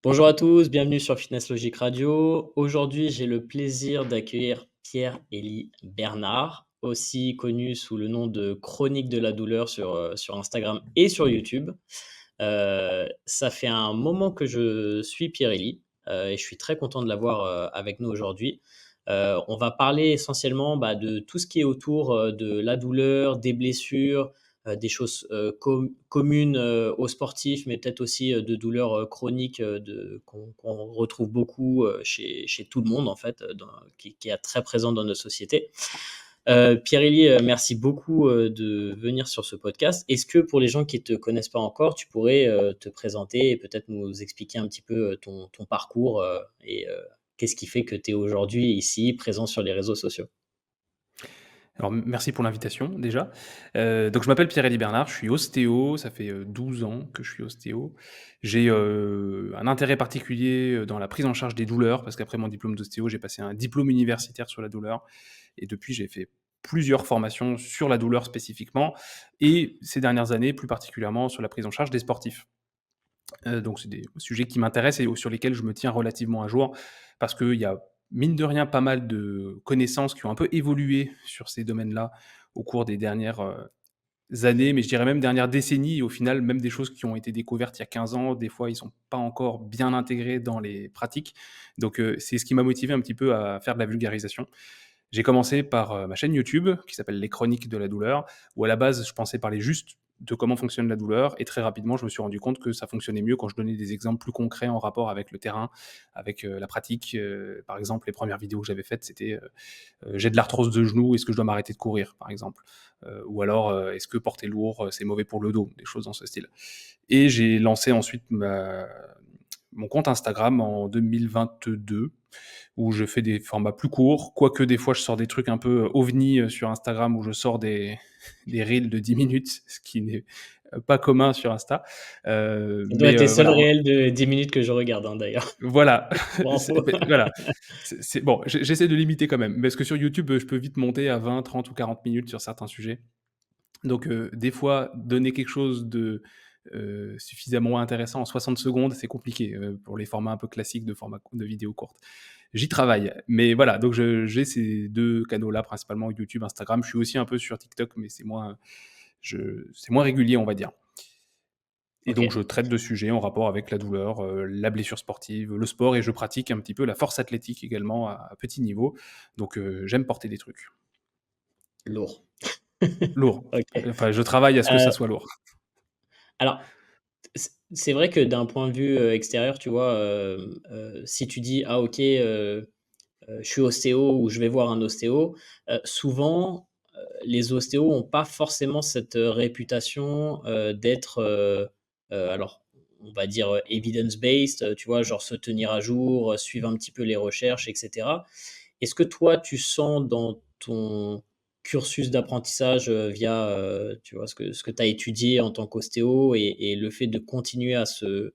Bonjour à tous, bienvenue sur Fitness Logic Radio. Aujourd'hui, j'ai le plaisir d'accueillir Pierre-Élie Bernard, aussi connu sous le nom de Chronique de la douleur sur Instagram et sur YouTube. Ça fait un moment que je suis Pierre-Élie et je suis très content de l'avoir avec nous aujourd'hui. On va parler essentiellement de tout ce qui est autour de la douleur, des blessures, des choses communes aux sportifs, mais peut-être aussi de douleurs chroniques qu'on retrouve beaucoup chez tout le monde, en fait, qui est très présent dans notre société. Pierre-Élie, merci beaucoup de venir sur ce podcast. Est-ce que pour les gens qui ne te connaissent pas encore, tu pourrais te présenter et peut-être nous expliquer un petit peu ton parcours et qu'est-ce qui fait que tu es aujourd'hui ici, présent sur les réseaux sociaux? Alors merci pour l'invitation déjà. Donc je m'appelle Pierre-Élie Bernard, je suis ostéo, ça fait, 12 ans que je suis ostéo. J'ai, un intérêt particulier, dans la prise en charge des douleurs parce qu'après mon diplôme d'ostéo, j'ai passé un diplôme universitaire sur la douleur et depuis j'ai fait plusieurs formations sur la douleur spécifiquement et ces dernières années, plus particulièrement sur la prise en charge des sportifs. Donc c'est des sujets qui m'intéressent et sur lesquels je me tiens relativement à jour parce qu'il y a, mine de rien, pas mal de connaissances qui ont un peu évolué sur ces domaines-là au cours des dernières, années, mais je dirais même dernières décennies. Au final, même des choses qui ont été découvertes il y a 15 ans, des fois, ils sont pas encore bien intégrés dans les pratiques. Donc c'est ce qui m'a motivé un petit peu à faire de la vulgarisation. J'ai commencé par, ma chaîne YouTube qui s'appelle Les Chroniques de la douleur, où à la base, je pensais parler juste de comment fonctionne la douleur et très rapidement, je me suis rendu compte que ça fonctionnait mieux quand je donnais des exemples plus concrets en rapport avec le terrain, avec, la pratique. Par exemple, les premières vidéos que j'avais faites, c'était, «J'ai de l'arthrose de genou, est-ce que je dois m'arrêter de courir?» par exemple. Ou alors, «Est-ce que porter lourd, c'est mauvais pour le dos?» Des choses dans ce style. Et j'ai lancé ensuite mon compte Instagram en 2022 où je fais des formats plus courts, quoique des fois je sors des trucs un peu ovni, sur Instagram où je sors des des reels de 10 minutes, ce qui n'est, pas commun sur Insta. Ça doit être les seuls Voilà, réels de 10 minutes que je regarde, hein, d'ailleurs, voilà, pour info. voilà, c'est bon, j'essaie de limiter quand même, parce que sur YouTube, je peux vite monter à 20, 30 ou 40 minutes sur certains sujets. Donc des fois, donner quelque chose de, suffisamment intéressant en 60 secondes, c'est compliqué, pour les formats un peu classiques de formats de vidéos courtes. J'y travaille, mais voilà, donc j'ai ces 2 canaux-là principalement, YouTube, Instagram. Je suis aussi un peu sur TikTok, mais c'est moins régulier, on va dire, et donc OK. je traite de sujets en rapport avec la douleur, la blessure sportive, le sport, et je pratique un petit peu la force athlétique également à petit niveau. Donc j'aime porter des trucs Lourd. lourds. OK. Enfin, je travaille à ce que ça Heu, soit lourd. alors c'est vrai que d'un point de vue extérieur, tu vois, si tu dis: «Ah OK, je suis ostéo» ou «Je vais voir un ostéo», souvent, les ostéos ont pas forcément cette réputation d'être alors on va dire evidence based, tu vois? Genre se tenir à jour, suivre un petit peu les recherches et cetera. Est-ce que toi, tu sens dans ton cursus d'apprentissage, via, tu vois, ce que tu as étudié en tant qu'ostéo et le fait de continuer à se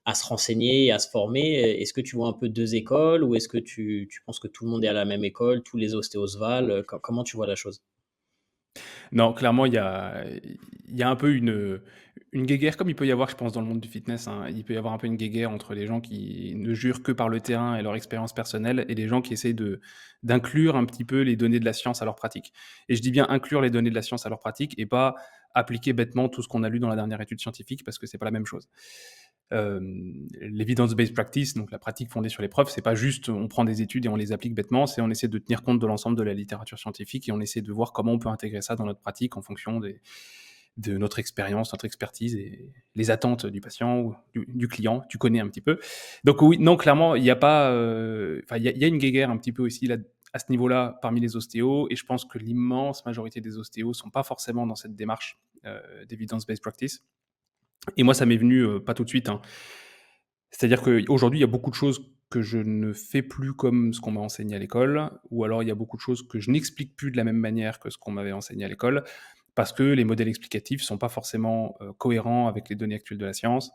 renseigner et à se former, est-ce que tu vois un peu 2 écoles ou est-ce que tu penses que tout le monde est à la même école, tous les ostéos se valent? Comment tu vois la chose? Non, clairement, il y a un peu une guéguerre, comme il peut y avoir, je pense, dans le monde du fitness, hein. Il peut y avoir un peu une guéguerre entre les gens qui ne jurent que par le terrain et leur expérience personnelle et les gens qui essaient d'inclure un petit peu les données de la science à leur pratique. Et je dis bien inclure les données de la science à leur pratique et pas appliquer bêtement tout ce qu'on a lu dans la dernière étude scientifique parce que c'est pas la même chose. L'evidence-based practice, donc la pratique fondée sur les preuves, c'est pas juste on prend des études et on les applique bêtement, c'est on essaie de tenir compte de l'ensemble de la littérature scientifique et on essaie de voir comment on peut intégrer ça dans notre pratique en fonction de notre expérience, notre expertise et les attentes du patient ou du client. Tu connais un petit peu. Donc oui, non, clairement, il y a pas, enfin, il y a une guéguerre un petit peu aussi là, à ce niveau-là, parmi les ostéos, et je pense que l'immense majorité des ostéos sont pas forcément dans cette démarche, d'evidence-based practice. Et moi, ça m'est venu, pas tout de suite, hein. C'est-à-dire qu'aujourd'hui, il y a beaucoup de choses que je ne fais plus comme ce qu'on m'a enseigné à l'école, ou alors il y a beaucoup de choses que je n'explique plus de la même manière que ce qu'on m'avait enseigné à l'école, parce que les modèles explicatifs sont pas forcément, cohérents avec les données actuelles de la science.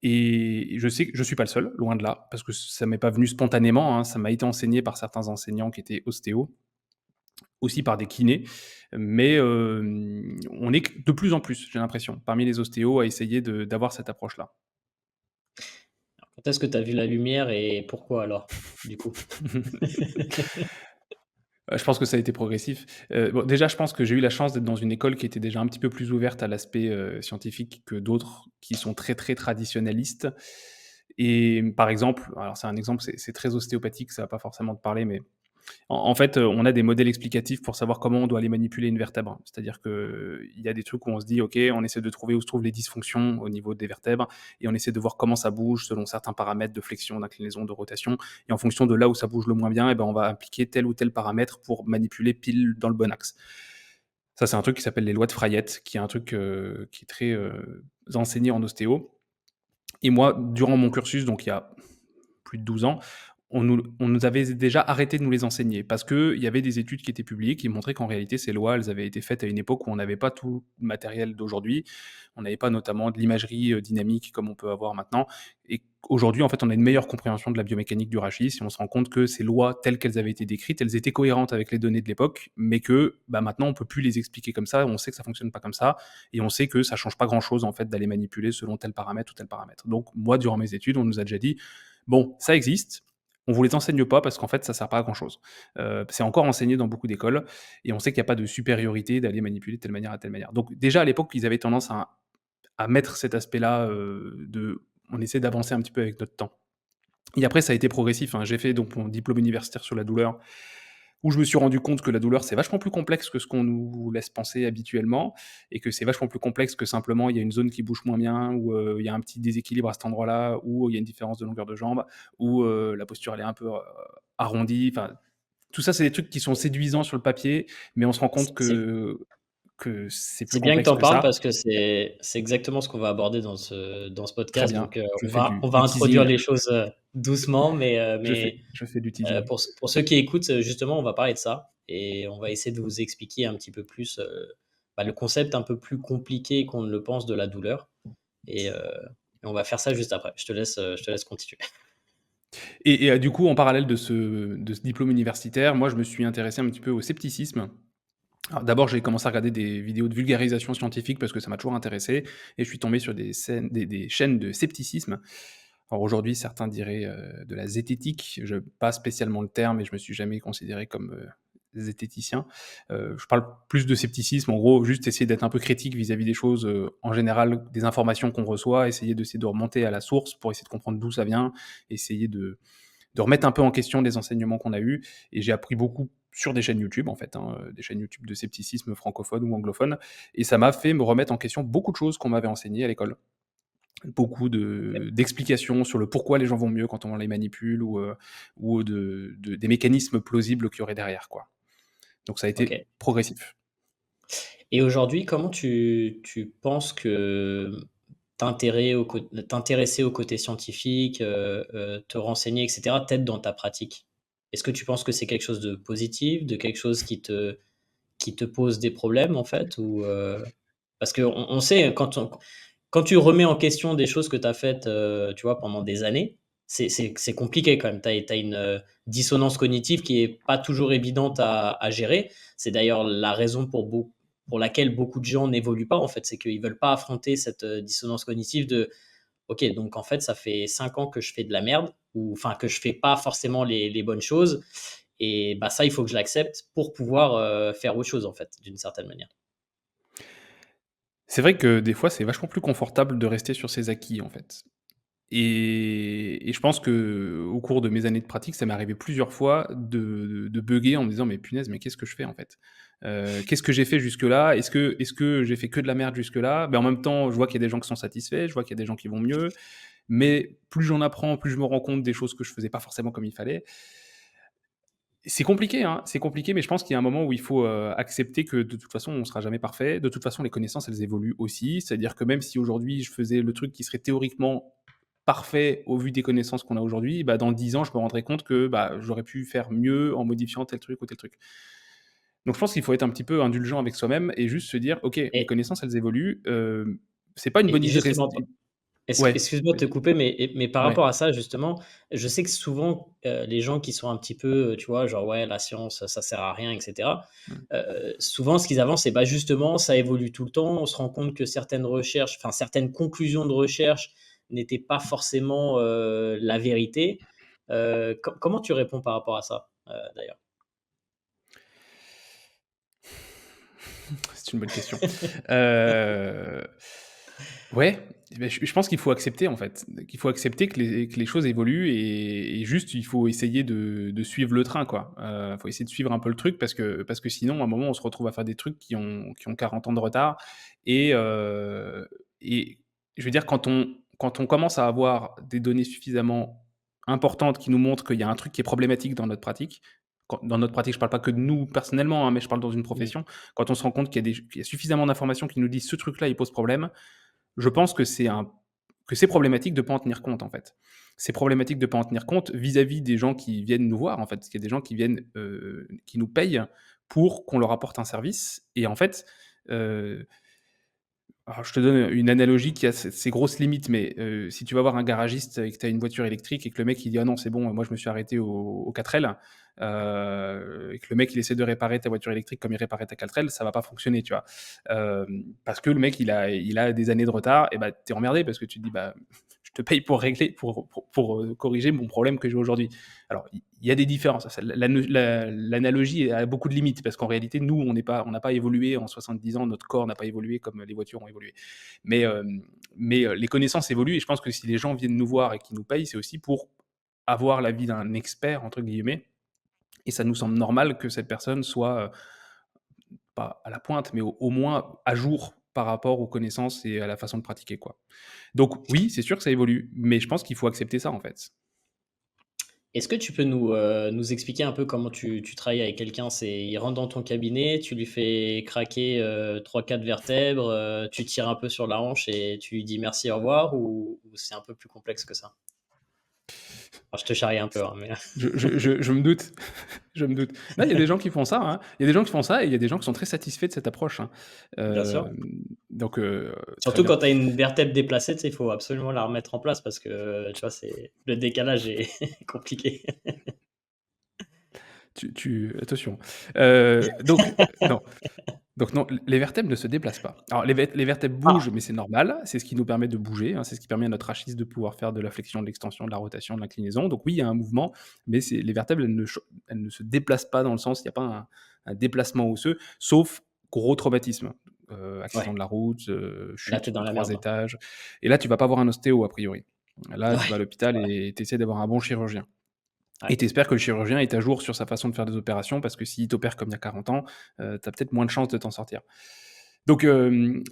Et je sais que je suis pas le seul, loin de là, parce que ça m'est pas venu spontanément, hein, ça m'a été enseigné par certains enseignants qui étaient ostéos, aussi par des kinés, mais on est de plus en plus, j'ai l'impression, parmi les ostéos à essayer d'avoir cette approche-là. Quand est-ce que tu as vu la lumière et pourquoi alors, du coup? Je pense que ça a été progressif. Bon, déjà, je pense que j'ai eu la chance d'être dans une école qui était déjà un petit peu plus ouverte à l'aspect, scientifique que d'autres qui sont très, très traditionnalistes et par exemple, alors c'est un exemple, c'est très ostéopathique, ça va pas forcément te parler, mais en fait, on a des modèles explicatifs pour savoir comment on doit aller manipuler une vertèbre. C'est-à-dire qu'il y a des trucs où on se dit: «OK, on essaie de trouver où se trouvent les dysfonctions au niveau des vertèbres et on essaie de voir comment ça bouge selon certains paramètres de flexion, d'inclinaison, de rotation et en fonction de là où ça bouge le moins bien et ben, on va appliquer tel ou tel paramètre pour manipuler pile dans le bon axe». Ça, c'est un truc qui s'appelle les lois de Frayette, qui est un truc, qui est très, enseigné en ostéo et moi, durant mon cursus, donc il y a plus de 12 ans, on nous avait déjà arrêté de nous les enseigner parce qu'il y avait des études qui étaient publiées qui montraient qu'en réalité, ces lois, elles avaient été faites à une époque où on n'avait pas tout le matériel d'aujourd'hui. On n'avait pas notamment de l'imagerie, dynamique comme on peut avoir maintenant et aujourd'hui, en fait, on a une meilleure compréhension de la biomécanique du rachis et on se rend compte que ces lois telles qu'elles avaient été décrites, elles étaient cohérentes avec les données de l'époque, mais que, bah, maintenant, on peut plus les expliquer comme ça. On sait que ça fonctionne pas comme ça et on sait que ça change pas grand-chose, en fait, d'aller manipuler selon tel paramètre ou tel paramètre. Donc moi, durant mes études, on nous a déjà dit: «Bon, ça existe, on vous les enseigne pas parce qu'en fait, ça sert pas à grand chose. C'est encore enseigné dans beaucoup d'écoles et on sait qu'il y a pas de supériorité d'aller manipuler de telle manière à telle manière. Donc déjà à l'époque, ils avaient tendance à mettre cet aspect-là, de on essaie d'avancer un petit peu avec notre temps. Et après ça a été progressif, hein. J'ai fait donc mon diplôme universitaire sur la douleur où je me suis rendu compte que la douleur, c'est vachement plus complexe que ce qu'on nous laisse penser habituellement et que c'est vachement plus complexe que simplement il y a une zone qui bouge moins bien ou, il y a un petit déséquilibre à cet endroit-là ou il y a une différence de longueur de jambe ou, la posture elle est un peu, arrondie. Enfin, tout ça, c'est des trucs qui sont séduisants sur le papier, mais on se rend compte C'est que c'est plus c'est bien que tu complexe en que parles ça. parce que c'est exactement ce qu'on va aborder dans ce Très podcast. bien, Donc, je on fais va du on va du introduire teasing, les choses, doucement, je fais du teasing. pour ceux qui écoutent, justement, on va parler de ça et on va essayer de vous expliquer un petit peu plus, bah, le concept un peu plus compliqué qu'on ne le pense de la douleur et on va faire ça juste après. Je te laisse continuer. Et du coup, en parallèle de ce diplôme universitaire, moi, je me suis intéressé un petit peu au scepticisme. Alors d'abord, j'ai commencé à regarder des vidéos de vulgarisation scientifique parce que ça m'a toujours intéressé et je suis tombé sur des chaînes de scepticisme. Alors aujourd'hui, certains diraient, de la zététique, je pas spécialement le terme et je me suis jamais considéré comme, zététicien. Je parle plus de scepticisme, en gros, juste essayer d'être un peu critique vis-à-vis des choses, en général, des informations qu'on reçoit, essayer de remonter à la source pour essayer de comprendre d'où ça vient, essayer de remettre un peu en question les enseignements qu'on a eus et j'ai appris beaucoup sur des chaînes YouTube en fait, hein, des chaînes YouTube de scepticisme francophone ou anglophone et ça m'a fait me remettre en question beaucoup de choses qu'on m'avait enseignées à l'école. Beaucoup d'explications sur le pourquoi les gens vont mieux quand on les manipule ou des mécanismes plausibles qu'il y aurait derrière, quoi. Donc ça a été OK. progressif. Et aujourd'hui, comment tu penses que t'intéresser au côté scientifique, te renseigner et cetera, t'aide dans ta pratique? Est-ce que tu penses que c'est quelque chose de positif, de quelque chose qui te pose des problèmes, en fait? Ou, parce qu'on sait quand tu remets en question des choses que tu as faites, tu vois, pendant des années, c'est compliqué quand même. Tu as une, dissonance cognitive qui est pas toujours évidente à gérer. C'est d'ailleurs la raison pour laquelle beaucoup de gens n'évoluent pas, en fait. C'est qu'ils veulent pas affronter cette, dissonance cognitive de: «OK, donc en fait, ça fait 5 ans que je fais de la merde» ou enfin que je fais pas forcément les bonnes choses et bah, ça, il faut que je l'accepte pour pouvoir, faire autre chose, en fait, d'une certaine manière. C'est vrai que des fois, c'est vachement plus confortable de rester sur ses acquis, en fait. Et je pense que au cours de mes années de pratique, ça m'est arrivé plusieurs fois de bugger en me disant: «Mais punaise, mais qu'est-ce que je fais, en fait? Qu'est-ce que j'ai fait jusque-là? Est-ce que j'ai fait que de la merde jusque-là?» Mais en même temps, je vois qu'il y a des gens qui sont satisfaits, je vois qu'il y a des gens qui vont mieux, mais plus j'en apprends, plus je me rends compte des choses que je faisais pas forcément comme il fallait. C'est compliqué, hein, c'est compliqué, mais je pense qu'il y a un moment où il faut, accepter que de toute façon, on sera jamais parfait. De toute façon, les connaissances, elles évoluent aussi. C'est-à-dire que même si aujourd'hui, je faisais le truc qui serait théoriquement parfait au vu des connaissances qu'on a aujourd'hui, bah, dans 10 ans, je me rendrai compte que, bah, j'aurais pu faire mieux en modifiant tel truc ou tel truc. Donc je pense qu'il faut être un petit peu indulgent avec soi-même et juste se dire: «OK, mes Et connaissances, elles évoluent, c'est pas une bonne idée de justement rester». Ouais, Excuse-moi de te vas-y. couper, mais par Ouais. rapport à ça, justement, je sais que souvent, les gens qui sont un petit peu, tu vois, genre: «Ouais, la science, ça sert à rien» et cetera. Mmh. Souvent, ce qu'ils avancent, c'est, bah, justement, ça évolue tout le temps. On se rend compte que certaines conclusions de recherche n'était pas forcément la vérité. Comment tu réponds par rapport à ça, d'ailleurs? C'est une bonne question. Heu, ouais, beh, je pense qu'il faut accepter, en fait, qu'il faut accepter que les choses évoluent et juste il faut essayer de suivre le train, quoi. Faut essayer de suivre un peu le truc parce que sinon, à un moment, on se retrouve à faire des trucs qui ont 40 ans de retard et je veux dire quand on commence à avoir des données suffisamment importantes qui nous montrent qu'il y a un truc qui est problématique dans notre pratique, dans notre pratique, je parle pas que de nous personnellement, hein, mais je parle dans une Mmh. profession, quand on se rend compte qu'il y a suffisamment d'informations qui nous disent: «Ce truc-là, il pose problème», je pense que c'est problématique de pas en tenir compte, en fait. C'est problématique de pas en tenir compte vis-à-vis des gens qui viennent nous voir, en fait. Parce qu'il y a des gens qui viennent, qui nous payent pour qu'on leur apporte un service et en fait, heu alors, je te donne une analogie qui a ses grosses limites, mais si tu vas voir un garagiste et que tu as une voiture électrique et que le mec il dit: «Ah non, c'est bon, moi je me suis arrêté aux 4L», et que le mec il essaie de réparer ta voiture électrique comme il réparait ta 4L, ça va pas fonctionner, tu vois? Parce que le mec il a des années de retard et bah, tu es emmerdé parce que tu te dis: «Bah, je te paye pour régler corriger mon problème que j'ai aujourd'hui». Alors il y a des différences, ça l'analogie a beaucoup de limites parce qu'en réalité nous on n'a pas évolué en 70 ans, notre corps n'a pas évolué comme les voitures ont évolué. Mais, les connaissances évoluent et je pense que si les gens viennent nous voir et qu'ils nous payent, c'est aussi pour avoir l'avis d'un «expert» entre guillemets et ça nous semble normal que cette personne soit, pas à la pointe, mais au moins à jour par rapport aux connaissances et à la façon de pratiquer, quoi. Donc oui, c'est sûr que ça évolue, mais je pense qu'il faut accepter ça, en fait. Est-ce que tu peux nous expliquer un peu comment tu travailles avec quelqu'un? Il rentre dans ton cabinet, tu lui fais craquer, 3-4 vertèbres, tu tires un peu sur la hanche et tu lui dis: «Merci, au revoir» ou c'est un peu plus complexe que ça? Alors je te charrie un peu, hein, mais Je me doute, je me doute. Non, il y a des gens qui font ça, hein. Il y a des gens qui font ça et il y a des gens qui sont très satisfaits de cette approche, hein. bien sûr. Donc très Surtout bien. quand tu as une vertèbre déplacée, tu sais, il faut absolument la remettre en place parce que, tu vois, c'est le décalage est compliqué. Attention. Donc non. Donc non, les vertèbres ne se déplacent pas. Alors les vertèbres bougent, Ah! mais c'est normal, c'est ce qui nous permet de bouger, hein, c'est ce qui permet à notre rachis de pouvoir faire de la flexion, de l'extension, de la rotation, de l'inclinaison. Donc oui, il y a un mouvement, mais c'est les vertèbres, elles ne se déplacent pas dans le sens il n'y a pas un déplacement osseux, sauf gros traumatisme, accident Ouais, de la route, là, tu chute es dans de la 3 merde. étages et là, tu vas pas voir un ostéo a priori. Là, tu vas à Ouais, l'hôpital ouais, et tu essaies d'avoir un bon chirurgien. ouais. Et tu espères que le chirurgien est à jour sur sa façon de faire des opérations parce que s'il t'opère comme il y a 40 ans, tu as peut-être moins de chances de t'en sortir. Donc non,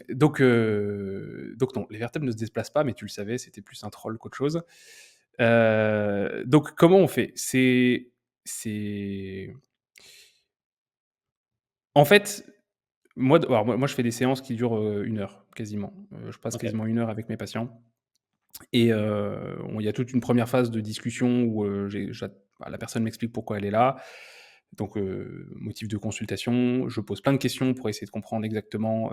les vertèbres ne se déplacent pas, mais tu le savais, c'était plus un troll qu'autre chose. Donc comment on fait? C'est en fait, moi je fais des séances qui durent, 1 heure quasiment. Je passe OK. quasiment 1 heure avec mes patients et il y a toute une première phase de discussion où, la personne m'explique pourquoi elle est là. Donc, motif de consultation, je pose plein de questions pour essayer de comprendre exactement,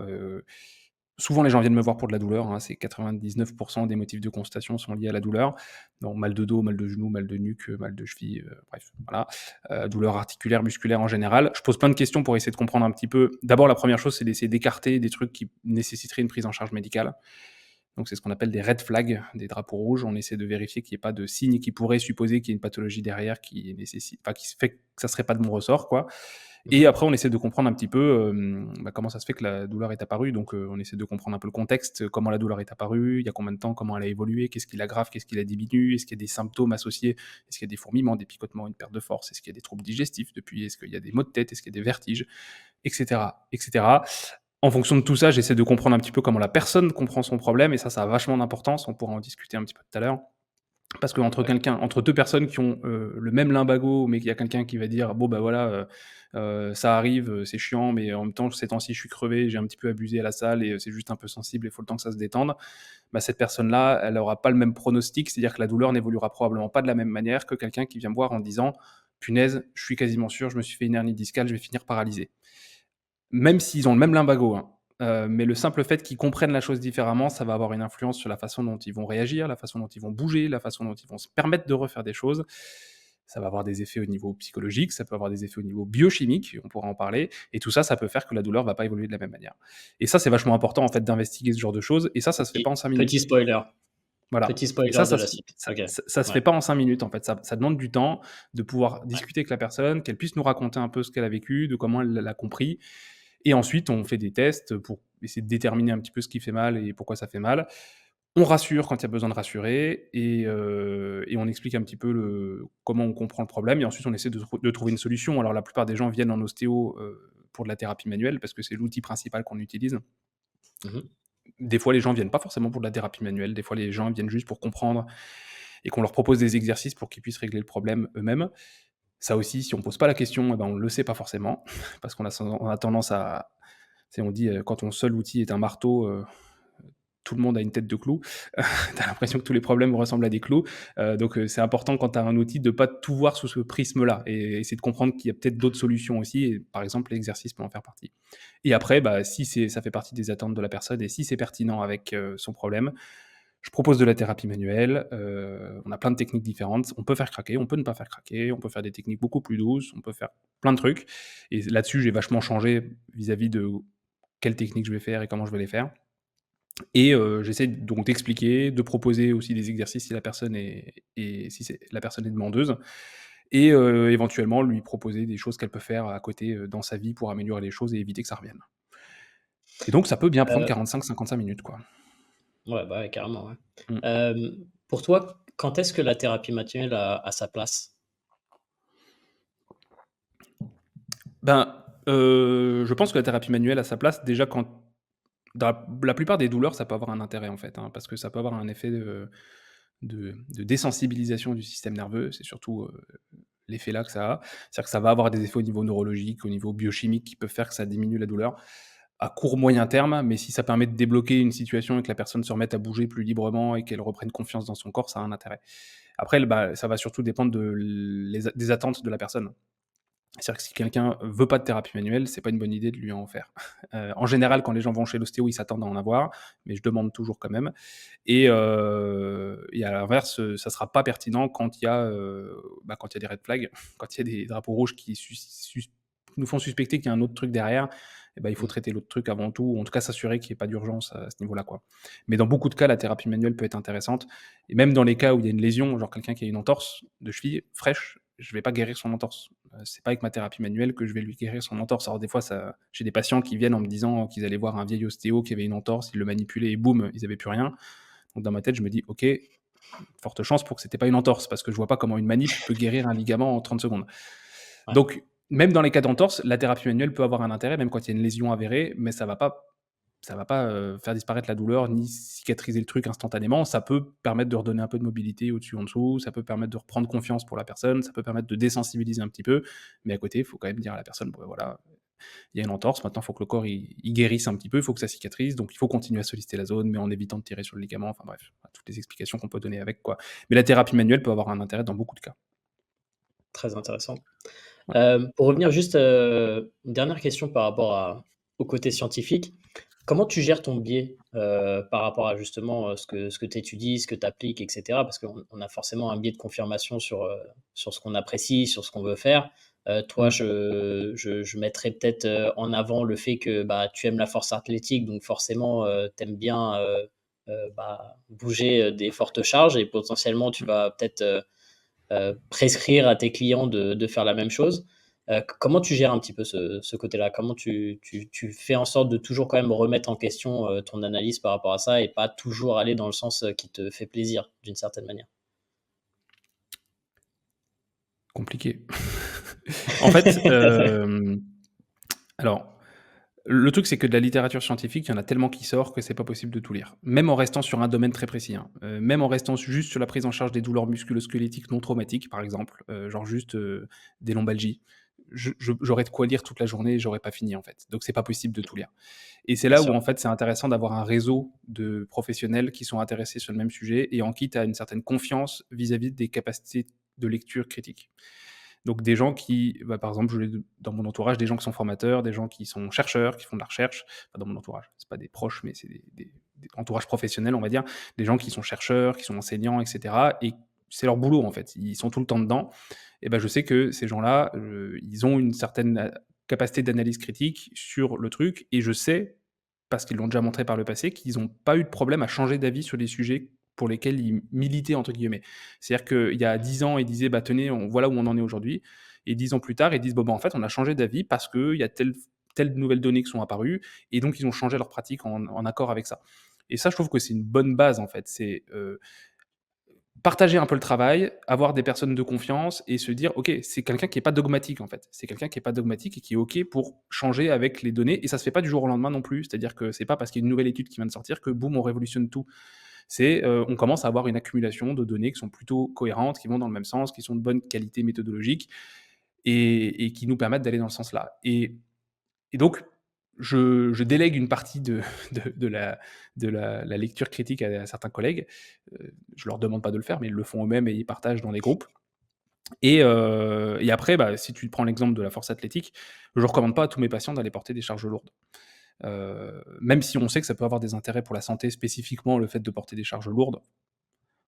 souvent les gens viennent me voir pour de la douleur, hein, c'est 99 des motifs de constatation sont liés à la douleur. Donc mal de dos, mal de genou, mal de nuque, mal de cheville, bref, voilà. Douleur articulaire, musculaire en général. Je pose plein de questions pour essayer de comprendre un petit peu. D'abord la première chose, c'est d'essayer d'écarter des trucs qui nécessiteraient une prise en charge médicale. Donc c'est ce qu'on appelle des red flags, des drapeaux rouges. On essaie de vérifier qu'il n'y ait pas de signes qui pourraient supposer qu'il y a une pathologie derrière qui nécessite, enfin, qui se fait que ça serait pas de mon ressort, quoi. Et Mmh. après, on essaie de comprendre un petit peu comment ça se fait que la douleur est apparue. Donc, on essaie de comprendre un peu le contexte, comment la douleur est apparue, il y a combien de temps, comment elle a évolué, qu'est-ce qui l'aggrave, qu'est-ce qui la diminue, est-ce qu'il y a des symptômes associés, est-ce qu'il y a des fourmillements, des picotements, une perte de force, est-ce qu'il y a des troubles digestifs depuis, est-ce qu'il y a des maux de tête, est-ce qu'il y a des vertiges, etc., etc. En fonction de tout ça, j'essaie de comprendre un petit peu comment la personne comprend son problème et ça a vachement d'importance. On pourra en discuter un petit peu tout à l'heure. Parce Ouais. entre 2 personnes qui ont, le même lumbago, mais qu'il y a quelqu'un qui va dire: «Bon, bah, voilà, ça arrive, c'est chiant, mais en même temps, ces temps-ci, je suis crevé, j'ai un petit peu abusé à la salle et c'est juste un peu sensible, il faut le temps que ça se détende». Bah, cette personne-là, elle aura pas le même pronostic, c'est-à-dire que la douleur n'évoluera probablement pas de la même manière que quelqu'un qui vient me voir en disant: «Punaise, je suis quasiment sûr, je me suis fait une hernie discale, je vais finir paralysé». Même s'ils ont le même lumbago, hein, mais le simple fait qu'ils comprennent la chose différemment, ça va avoir une influence sur la façon dont ils vont réagir, la façon dont ils vont bouger, la façon dont ils vont se permettre de refaire des choses. Ça va avoir des effets au niveau psychologique, ça peut avoir des effets au niveau biochimique, on pourra en parler et tout ça, ça peut faire que la douleur va pas évoluer de la même manière et ça, c'est vachement important, en fait, d'investiguer ce genre de choses et ça se fait Petit pas en 5 petit minutes. spoiler. Voilà. Petit Et ça, spoiler de ça la se suite. ça OK. ça ça se fait Ouais, pas en 5 minutes, en fait. Ça demande du temps, de pouvoir ouais. discuter avec la personne, qu'elle puisse nous raconter un peu ce qu'elle a vécu, de comment elle l'a compris et ensuite on fait des tests pour essayer de déterminer un petit peu ce qui fait mal et pourquoi ça fait mal. On rassure quand il y a besoin de rassurer et on explique un petit peu comment on comprend le problème et ensuite on essaie de trouver une solution. Alors la plupart des gens viennent en ostéo, pour de la thérapie manuelle parce que c'est l'outil principal qu'on utilise. Mmh. Des fois, les gens viennent pas forcément pour de la thérapie manuelle, des fois les gens viennent juste pour comprendre et qu'on leur propose des exercices pour qu'ils puissent régler le problème eux-mêmes. Ça aussi, si on pose pas la question, eh ben, on le sait pas forcément parce on a tendance à tu sais, on dit, quand ton seul outil est un marteau, tout le monde a une tête de clou. Tu as l'impression que tous les problèmes ressemblent à des clous. Donc c'est important quand tu as un outil de pas tout voir sous ce prisme-là et essayer de comprendre qu'il y a peut-être d'autres solutions aussi et par exemple l'exercice peut en faire partie. Et après, bah, si ça fait partie des attentes de la personne et si c'est pertinent avec, son problème, je propose de la thérapie manuelle, on a plein de techniques différentes. On peut faire craquer, on peut ne pas faire craquer, on peut faire des techniques beaucoup plus douces, on peut faire plein de trucs et là-dessus, j'ai vachement changé vis-à-vis de quelles techniques je vais faire et comment je vais les faire. Et j'essaie donc d'expliquer, de proposer aussi des exercices si la personne est demandeuse et éventuellement lui proposer des choses qu'elle peut faire à côté, dans sa vie pour améliorer les choses et éviter que ça revienne. Et donc ça peut bien prendre Heu, 45-55 minutes, quoi. ouais, bah, ouais, carrément, ouais. Mmh. Pour toi, quand est-ce que la thérapie manuelle a sa place? Ben, je pense que la thérapie manuelle a sa place déjà quand dans la plupart des douleurs, ça peut avoir un intérêt, en fait, hein, parce que ça peut avoir un effet de désensibilisation du système nerveux. C'est surtout, l'effet là que ça a. C'est-à-dire que ça va avoir des effets au niveau neurologique, au niveau biochimique qui peuvent faire que ça diminue la douleur à court, moyen terme, mais si ça permet de débloquer une situation et que la personne se remette à bouger plus librement et qu'elle reprenne confiance dans son corps, ça a un intérêt. Après, bah, ça va surtout dépendre des attentes de la personne. C'est-à-dire que si quelqu'un veut pas de thérapie manuelle, c'est pas une bonne idée de lui en faire. En général, quand les gens vont chez l'ostéo, ils s'attendent à en avoir, mais je demande toujours quand même et à l'inverse, ça sera pas pertinent quand il y a, bah, quand il y a des red flags, quand il y a des drapeaux rouges qui nous font suspecter qu'il y a un autre truc derrière et ben il faut Mmh. traiter l'autre truc avant tout, ou en tout cas s'assurer qu'il y ait pas d'urgence à ce niveau-là, quoi. Mais dans beaucoup de cas, la thérapie manuelle peut être intéressante et même dans les cas où il y a une lésion, genre quelqu'un qui a une entorse de cheville fraîche, je vais pas guérir son entorse. C'est pas avec ma thérapie manuelle que je vais lui guérir son entorse. Alors des fois ça j'ai des patients qui viennent en me disant qu'ils allaient voir un vieil ostéo qui avait une entorse, ils le manipulaient et boum, ils avaient plus rien. Donc dans ma tête, je me dis: «OK, forte chance pour que c'était pas une entorse», parce que je vois pas comment une manip peut guérir un ligament en 30 secondes. Ouais. Donc même dans les cas d'entorse, la thérapie manuelle peut avoir un intérêt, même quand il y a une lésion avérée, mais ça va pas, faire disparaître la douleur ni cicatriser le truc instantanément. Ça peut permettre de redonner un peu de mobilité au-dessus, en dessous, ça peut permettre de reprendre confiance pour la personne, ça peut permettre de désensibiliser un petit peu, mais à côté, il faut quand même dire à la personne: «Bon, bah, voilà, il y a une entorse, maintenant il faut que le corps il guérisse un petit peu, il faut que ça cicatrise, donc il faut continuer à solliciter la zone, mais en évitant de tirer sur le ligament», enfin bref, toutes les explications qu'on peut donner avec, quoi. Mais la thérapie manuelle peut avoir un intérêt dans beaucoup de cas. Très intéressant. Ouais. Pour revenir juste, une dernière question par rapport au côté scientifique. Comment tu gères ton biais, par rapport à justement, ce que tu étudies, ce que tu appliques et cetera? Parce qu'on a forcément un biais de confirmation sur ce qu'on apprécie, sur ce qu'on veut faire. Toi, Mmh. je mettrais peut-être, en avant le fait que, bah, tu aimes la force athlétique, donc forcément, tu aimes bien, bah, bouger, des fortes charges et potentiellement tu Mmh. vas peut-être, prescrire à tes clients de faire la même chose. Comment tu gères un petit peu ce côté-là? Comment tu fais en sorte de toujours quand même remettre en question, ton analyse par rapport à ça et pas toujours aller dans le sens, qui te fait plaisir d'une certaine manière? Compliqué. En fait, alors, le truc, c'est que de la littérature scientifique, il y en a tellement qui sort que c'est pas possible de tout lire. Même en restant sur un domaine très précis, hein. Même en restant juste sur la prise en charge des douleurs musculo-squelettiques non traumatiques, par exemple, genre juste, des lombalgies. J'aurais de quoi lire toute la journée et j'aurais pas fini, en fait. Donc c'est pas possible de tout lire. Et c'est Bien là où, sûr. en fait, c'est intéressant d'avoir un réseau de professionnels qui sont intéressés sur le même sujet et en qui tu as une certaine confiance vis-à-vis des capacités de lecture critique. Donc des gens qui, bah, par exemple, j'ai dans mon entourage des gens qui sont formateurs, des gens qui sont chercheurs, qui font de la recherche. Enfin, dans mon entourage, c'est pas des proches, mais c'est des entourages professionnels, on va dire. Des gens qui sont chercheurs, qui sont enseignants, et cetera et c'est leur boulot, en fait. Ils sont tout le temps dedans et ben je sais que ces gens-là, ils ont une certaine, capacité d'analyse critique sur le truc et je sais, parce qu'ils l'ont déjà montré par le passé, qu'ils ont pas eu de problème à changer d'avis sur des sujets pour lesquels ils «militaient» entre guillemets. C'est-à-dire qu'il y a 10 ans, ils disaient: «Bah, tenez, voilà où on en est aujourd'hui», et 10 ans plus tard, ils disent: «Bon, bah, en fait, on a changé d'avis parce qu'il y a telle nouvelles données qui sont apparues», et donc ils ont changé leur pratique en accord avec ça. Et ça, je trouve que c'est une bonne base, en fait. C'est, partager un peu le travail, avoir des personnes de confiance et se dire: «OK, c'est quelqu'un qui est pas dogmatique, en fait. C'est quelqu'un qui est pas dogmatique et qui est OK pour changer avec les données», et ça se fait pas du jour au lendemain non plus. C'est-à-dire que c'est pas parce qu'il y a une nouvelle étude qui vient de sortir que boum, on révolutionne tout. C'est, on commence à avoir une accumulation de données qui sont plutôt cohérentes, qui vont dans le même sens, qui sont de bonne qualité méthodologique, et qui nous permettent d'aller dans ce sens-là. Et donc, je délègue une partie de la lecture critique à certains collègues. Je leur demande pas de le faire, mais ils le font eux-mêmes et ils partagent dans les groupes. Et après, bah, si tu prends l'exemple de la force athlétique, je recommande pas à tous mes patients d'aller porter des charges lourdes. Même si on sait que ça peut avoir des intérêts pour la santé, spécifiquement le fait de porter des charges lourdes.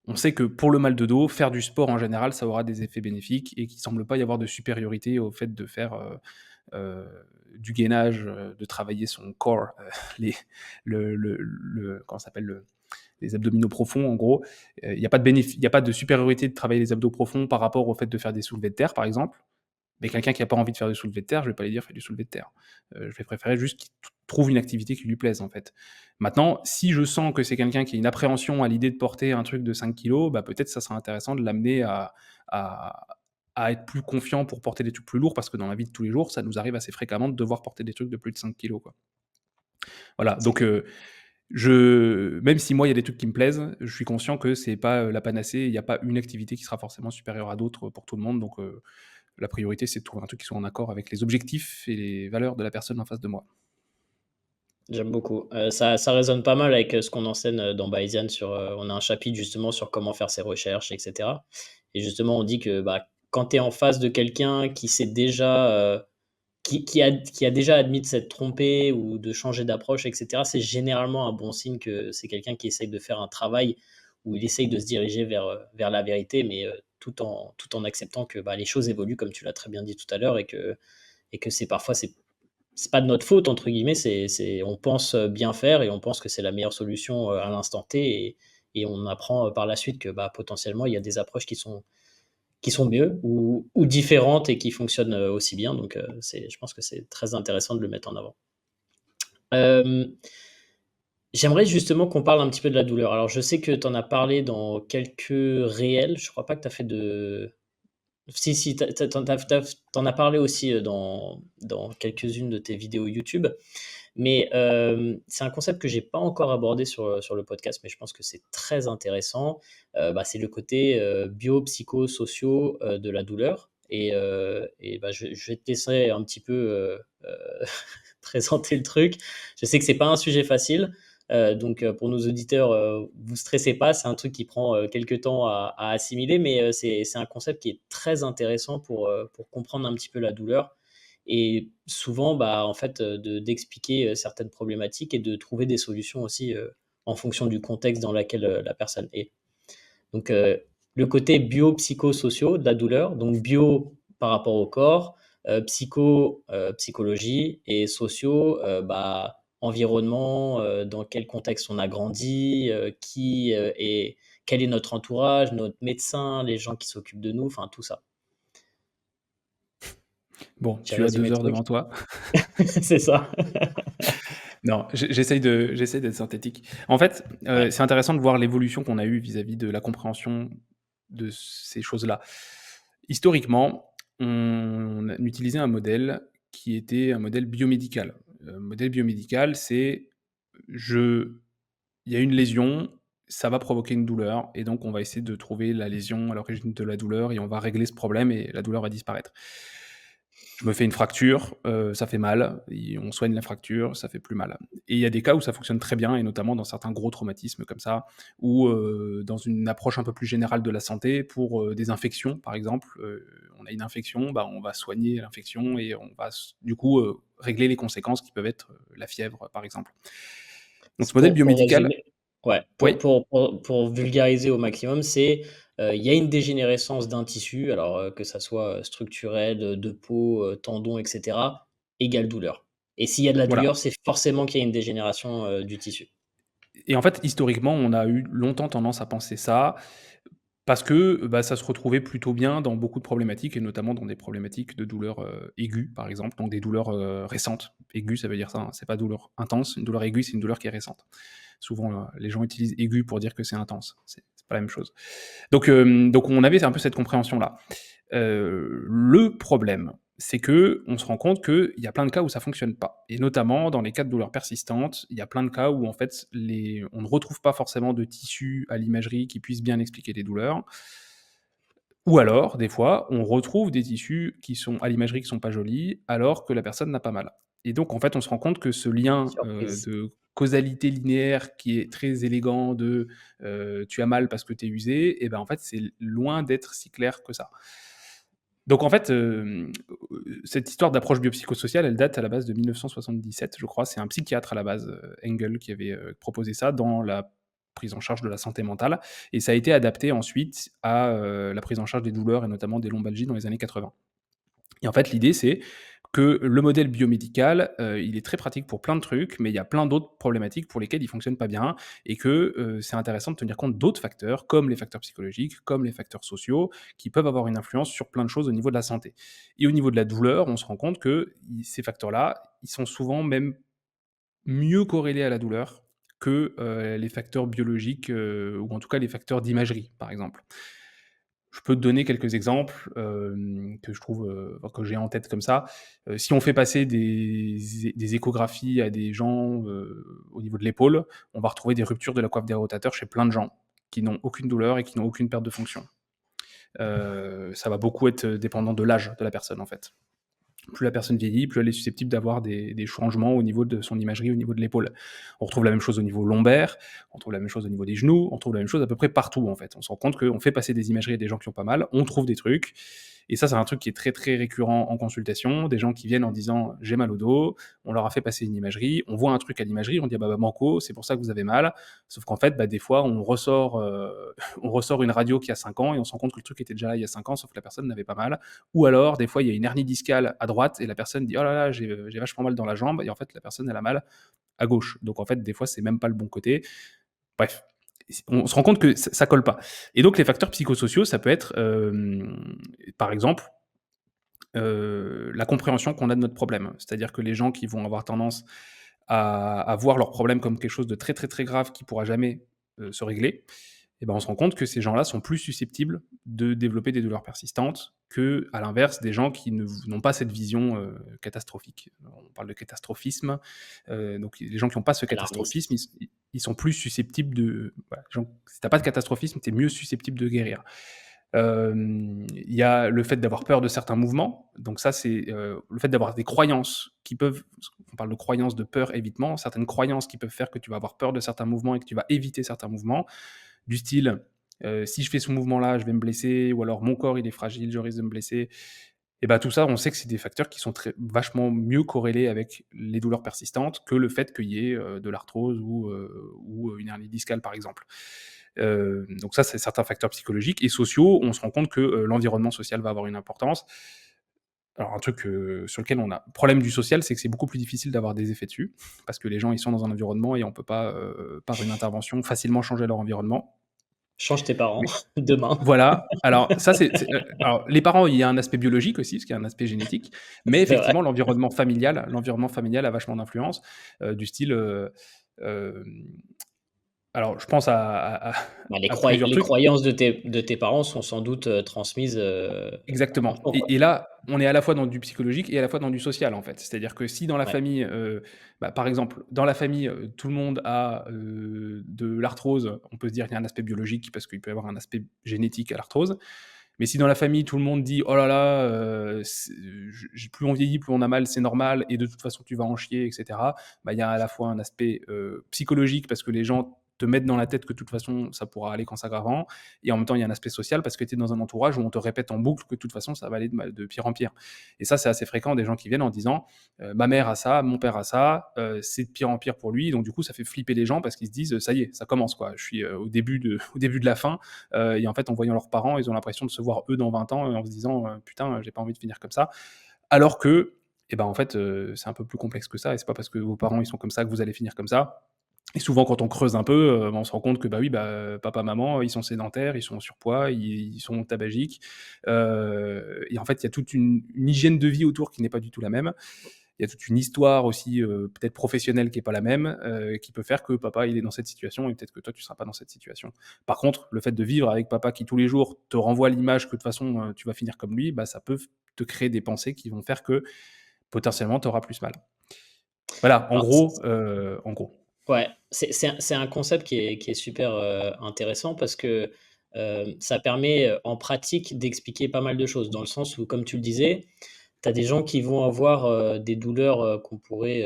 On sait que pour le mal de dos, faire du sport en général, ça aura des effets bénéfiques, et qu'il semble pas y avoir de supériorité au fait de faire, heu, du gainage, de travailler son core, les comment ça s'appelle? Les abdominaux profonds en gros. Il y a pas de il y a pas de supériorité de travailler les abdos profonds par rapport au fait de faire des soulevés de terre, par exemple. Mais quelqu'un qui a pas envie de faire du soulevé de terre, je vais pas lui dire: «Fais du soulevé de terre». Je vais préférer juste qu'il trouve une activité qui lui plaise, en fait. Maintenant, si je sens que c'est quelqu'un qui a une appréhension à l'idée de porter un truc de 5 kilos, bah, peut-être ça sera intéressant de l'amener à à être plus confiant pour porter des trucs plus lourds, parce que dans la vie de tous les jours, ça nous arrive assez fréquemment de devoir porter des trucs de plus de 5 kilos, quoi. Voilà, C'est donc clair. même si moi, il y a des trucs qui me plaisent, je suis conscient que c'est pas, la panacée. Il y a pas une activité qui sera forcément supérieure à d'autres pour tout le monde, donc la priorité, c'est de trouver un truc qui soit en accord avec les objectifs et les valeurs de la personne en face de moi. J'aime beaucoup. Ça résonne pas mal avec, ce qu'on enseigne, dans Bayesian sur, on a un chapitre justement sur comment faire ses recherches et cetera, et justement on dit que, bah, quand tu es en face de quelqu'un qui sait déjà, qui a déjà admis de s'être trompé ou de changer d'approche et cetera, c'est généralement un bon signe que c'est quelqu'un qui essaye de faire un travail où il essaye de se diriger vers la vérité, mais, tout en acceptant que, bah, les choses évoluent comme tu l'as très bien dit tout à l'heure, et que c'est parfois c'est pas de notre faute entre guillemets, c'est on pense, bien faire et on pense que c'est la meilleure solution, à l'instant T, et on apprend, par la suite que, bah, potentiellement il y a des approches qui sont mieux ou différentes et qui fonctionnent, aussi bien, donc je pense que c'est très intéressant de le mettre en avant. Hem, J'aimerais justement qu'on parle un petit peu de la douleur. Alors je sais que tu en as parlé dans quelques réels, je crois pas que tu as fait de si, si, tu as parlé aussi, dans quelques-unes de tes vidéos YouTube. Mais c'est un concept que j'ai pas encore abordé sur le podcast, mais je pense que c'est très intéressant. Bah, c'est le côté, bio-psycho-socio, de la douleur, et bah, je vais te laisser un petit peu, présenter le truc. Je sais que c'est pas un sujet facile, donc pour nos auditeurs, vous stressez pas, c'est un truc qui prend, quelque temps à assimiler, mais c'est un concept qui est très intéressant pour comprendre un petit peu la douleur, et souvent, bah, en fait, d'expliquer, certaines problématiques et de trouver des solutions aussi, en fonction du contexte dans lequel, la personne est. Donc, le côté bio-psycho-socio de la douleur, donc bio par rapport au corps, psycho, psychologie, et socio, bah, environnement, dans quel contexte on a grandi, quel est notre entourage, notre médecin, les gens qui s'occupent de nous, enfin tout ça. Bon, J'ai tu as résumé 2 le heures truc? devant toi. C'est ça. Non, j'essaye d'être synthétique. En fait, Ouais. c'est intéressant de voir l'évolution qu'on a eue vis-à-vis de la compréhension de ces choses-là. Historiquement, on utilisait un modèle qui était un modèle biomédical. Modèle biomédical, c'est je il y a une lésion, ça va provoquer une douleur, et donc on va essayer de trouver la lésion à l'origine de la douleur et on va régler ce problème et la douleur va disparaître. Je me fais une fracture, ça fait mal, et on soigne la fracture, ça fait plus mal. Et il y a des cas où ça fonctionne très bien, et notamment dans certains gros traumatismes comme ça, ou dans une approche un peu plus générale de la santé pour, des infections par exemple, on a une infection, bah, on va soigner l'infection et on va du coup, régler les conséquences qui peuvent être, la fièvre par exemple. Donc ce C'est modèle pour biomédical. résumer, ouais, Oui, pour vulgariser au maximum, c'est, il y a une dégénérescence d'un tissu, alors, que ça soit, structurel, de peau, tendons et cetera, égale douleur, et s'il y a de la voilà. douleur, c'est forcément qu'il y a une dégénération, du tissu. Et en fait, historiquement, on a eu longtemps tendance à penser ça, parce que, bah, ça se retrouvait plutôt bien dans beaucoup de problématiques et notamment dans des problématiques de douleurs, aiguës, par exemple, donc des douleurs, récentes. Aigu, ça veut dire ça, hein, c'est pas douleur intense. Une douleur aiguë, c'est une douleur qui est récente. Souvent, les gens utilisent aigu pour dire que c'est intense. C'est pas la même chose. Donc on avait un peu cette compréhension-là. Le problème, c'est que on se rend compte qu'il y a plein de cas où ça fonctionne pas, et notamment dans les cas de douleurs persistantes, il y a plein de cas où en fait on ne retrouve pas forcément de tissu à l'imagerie qui puisse bien expliquer les douleurs, ou alors des fois on retrouve des tissus qui sont à l'imagerie qui sont pas jolis alors que la personne n'a pas mal. Et donc en fait on se rend compte que ce lien, Surprise. de causalité linéaire qui est très élégant de, «Tu as mal parce que tu es usé», et ben en fait c'est loin d'être si clair que ça. Donc en fait, cette histoire d'approche biopsychosociale, elle date à la base de 1977, je crois. C'est un psychiatre à la base, Engel, qui avait, proposé ça dans la prise en charge de la santé mentale, et ça a été adapté ensuite à, la prise en charge des douleurs et notamment des lombalgies dans les années 80. Et en fait, l'idée, c'est que le modèle biomédical, il est très pratique pour plein de trucs, mais il y a plein d'autres problématiques pour lesquelles il fonctionne pas bien, et que, c'est intéressant de tenir compte d'autres facteurs, comme les facteurs psychologiques, comme les facteurs sociaux, qui peuvent avoir une influence sur plein de choses au niveau de la santé. Et au niveau de la douleur, on se rend compte que ces facteurs-là, ils sont souvent même mieux corrélés à la douleur que, les facteurs biologiques, ou en tout cas les facteurs d'imagerie, par exemple. Je peux te donner quelques exemples, que je trouve, enfin, que j'ai en tête comme ça. Si on fait passer des échographies à des gens, au niveau de l'épaule, on va retrouver des ruptures de la coiffe des rotateurs chez plein de gens qui n'ont aucune douleur et qui n'ont aucune perte de fonction. Ça va beaucoup être dépendant de l'âge de la personne, en fait. Plus la personne vieillit, plus elle est susceptible d'avoir des changements au niveau de son imagerie, au niveau de l'épaule. On retrouve la même chose au niveau lombaire, on trouve la même chose au niveau des genoux, on trouve la même chose à peu près partout, en fait. On se rend compte qu'on fait passer des imageries à des gens qui ont pas mal, on trouve des trucs, et ça, c'est un truc qui est très, très récurrent en consultation. Des gens qui viennent en disant: «J'ai mal au dos», on leur a fait passer une imagerie, on voit un truc à l'imagerie, on dit: «Ah bah, banco, c'est pour ça que vous avez mal». Sauf qu'en fait, bah, des fois, on ressort, on ressort une radio qui a 5 ans et on se rend compte que le truc était déjà là il y a 5 ans, sauf que la personne n'avait pas mal. Ou alors, des fois, il y a une hernie discale à droite et la personne dit: «Oh là là, j'ai vachement mal dans la jambe», et en fait, la personne, elle a mal à gauche. Donc en fait, des fois, c'est même pas le bon côté. Bref, on se rend compte que ça colle pas. Et donc les facteurs psychosociaux, ça peut être, par exemple, la compréhension qu'on a de notre problème. C'est-à-dire que les gens qui vont avoir tendance à voir leur problème comme quelque chose de très, très, très grave qui pourra jamais, se régler, et ben, on se rend compte que ces gens-là sont plus susceptibles de développer des douleurs persistantes que, à l'inverse, des gens qui n'ont pas cette vision, catastrophique. On parle de catastrophisme, donc les gens qui n'ont pas ce Alarmiste. catastrophisme, ils sont plus susceptibles de voilà, si tu as pas de catastrophisme, tu es mieux susceptible de guérir. Il y a le fait d'avoir peur de certains mouvements, donc ça, c'est, le fait d'avoir des croyances qui peuvent on parle de croyances de peur évitement, certaines croyances qui peuvent faire que tu vas avoir peur de certains mouvements et que tu vas éviter certains mouvements, du style, si je fais ce mouvement-là, je vais me blesser, ou alors mon corps il est fragile, je risque de me blesser. Et bah, tout ça, on sait que c'est des facteurs qui sont vachement mieux corrélés avec les douleurs persistantes que le fait qu'il y ait, de l'arthrose ou une hernie discale, par exemple. Donc ça, c'est certains facteurs psychologiques et sociaux. On se rend compte que, l'environnement social va avoir une importance. Alors un truc, sur lequel on a le problème du social, c'est que c'est beaucoup plus difficile d'avoir des effets dessus, parce que les gens, ils sont dans un environnement et on peut pas, par une intervention, facilement changer leur environnement. Change tes parents Mais demain. voilà, alors ça alors les parents, il y a un aspect biologique aussi, parce qu'il y a un aspect génétique, mais C'est vrai. effectivement l'environnement familial a vachement d'influence, du style, hem, alors je pense Bah, à plusieurs les trucs. croyances de tes parents sont sans doute, transmises, aux Exactement, enfants, quoi. et là, on est à la fois dans du psychologique et à la fois dans du social, en fait. C'est-à-dire que si dans la Ouais. famille, bah, par exemple, dans la famille, tout le monde a, de l'arthrose, on peut se dire qu'il y a un aspect biologique parce qu'il peut y avoir un aspect génétique à l'arthrose. Mais si dans la famille, tout le monde dit: «Oh là là, plus on vieillit, plus on a mal, c'est normal et de toute façon tu vas en chier» et cetera. Bah, il y a à la fois un aspect, psychologique parce que les gens te mettent dans la tête que de toute façon ça pourra aller qu'en s'aggravant, et en même temps il y a un aspect social parce que tu es dans un entourage où on te répète en boucle que de toute façon ça va aller de pire en pire. Et ça, c'est assez fréquent, des gens qui viennent en disant, «Ma mère a ça, mon père a ça, c'est de pire en pire pour lui», donc du coup ça fait flipper les gens parce qu'ils se disent: «Ça y est, ça commence quoi, je suis, au début de au début de la fin». Et en fait, en voyant leurs parents, ils ont l'impression de se voir eux dans 20 ans et en se disant, «Putain, j'ai pas envie de finir comme ça». Alors que, eh ben, en fait, c'est un peu plus complexe que ça, et c'est pas parce que vos parents, ils sont comme ça que vous allez finir comme ça. Et souvent, quand on creuse un peu, on se rend compte que, bah oui, papa, maman, ils sont sédentaires, ils sont en surpoids, ils sont tabagiques. Et en fait, il y a toute une hygiène de vie autour qui n'est pas du tout la même. Il y a toute une histoire aussi, peut-être professionnelle qui est pas la même, qui peut faire que papa, il est dans cette situation et peut-être que toi, tu seras pas dans cette situation. Par contre, le fait de vivre avec papa qui, tous les jours, te renvoie l'image que de toute façon, tu vas finir comme lui, bah, ça peut te créer des pensées qui vont faire que, potentiellement, tu auras plus mal. Voilà, Alors, en gros. ouais, c'est un concept qui est super, intéressant parce que, ça permet, en pratique d'expliquer pas mal de choses. Dans le sens où, comme tu le disais, tu as des gens qui vont avoir, des douleurs, qu'on pourrait,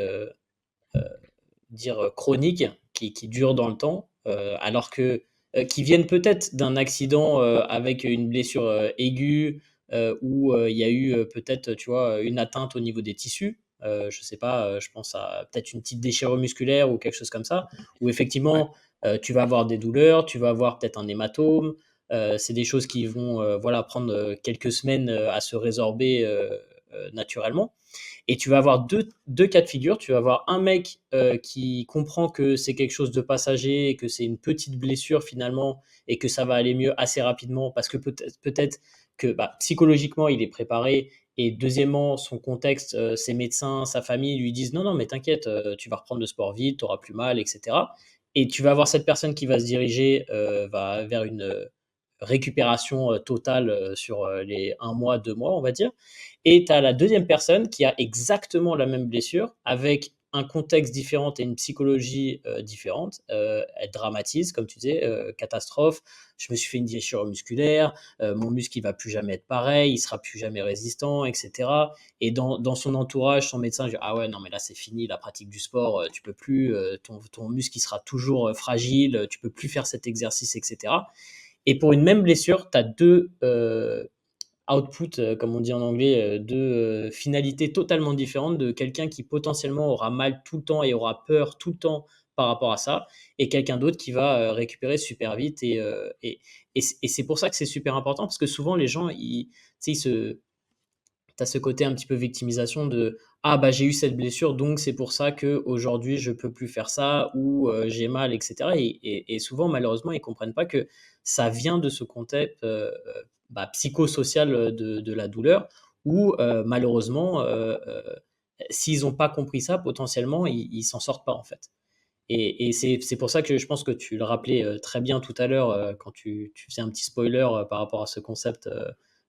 dire, chroniques, qui durent dans le temps, alors que, qui viennent peut-être d'un accident, avec une blessure, aiguë, où, il y a eu, peut-être, tu vois, une atteinte au niveau des tissus. Je sais pas, je pense à peut-être une petite déchirure musculaire ou quelque chose comme ça, où Ouais. effectivement, tu vas avoir des douleurs, tu vas avoir peut-être un hématome. C'est des choses qui vont, voilà, prendre, quelques semaines, à se résorber, naturellement. Et tu vas avoir deux cas de figure. Tu vas avoir un mec, qui comprend que c'est quelque chose de passager et que c'est une petite blessure finalement et que ça va aller mieux assez rapidement parce que peut-être que bah, psychologiquement il est préparé. Et deuxièmement, son contexte, ses médecins, sa famille lui disent non, non, mais t'inquiète, tu vas reprendre le sport vite, tu auras plus mal, etc. Et tu vas avoir cette personne qui va se diriger vers une récupération totale sur les un mois, 2 mois, on va dire. Et tu as la deuxième personne qui a exactement la même blessure, avec un contexte différent et une psychologie différente. Elle dramatise, comme tu disais, catastrophe. Je me suis fait une déchirure musculaire, mon muscle il va plus jamais être pareil, il sera plus jamais résistant, etc. Et dans son entourage, son médecin dit ah ouais non mais là c'est fini la pratique du sport, tu peux plus, ton muscle il sera toujours fragile, tu peux plus faire cet exercice, etc. Et pour une même blessure, tu as deux output, comme on dit en anglais, 2, finalités totalement différentes de quelqu'un qui potentiellement aura mal tout le temps et aura peur tout le temps par rapport à ça et quelqu'un d'autre qui va, récupérer super vite et c'est pour ça que c'est super important parce que souvent les gens ils tu sais, ils se tu as ce côté un petit peu victimisation de: «Ah bah, j'ai eu cette blessure donc c'est pour ça qu'aujourd'hui je peux plus faire ça» ou «J'ai mal» et cetera et souvent malheureusement ils comprennent pas que ça vient de ce contexte, bah, psychosocial, de la douleur où, malheureusement, s'ils ont pas compris ça potentiellement ils s'en sortent pas en fait et c'est pour ça que je pense que tu le rappelais, très bien tout à l'heure, quand tu faisais un petit spoiler, par rapport à ce concept,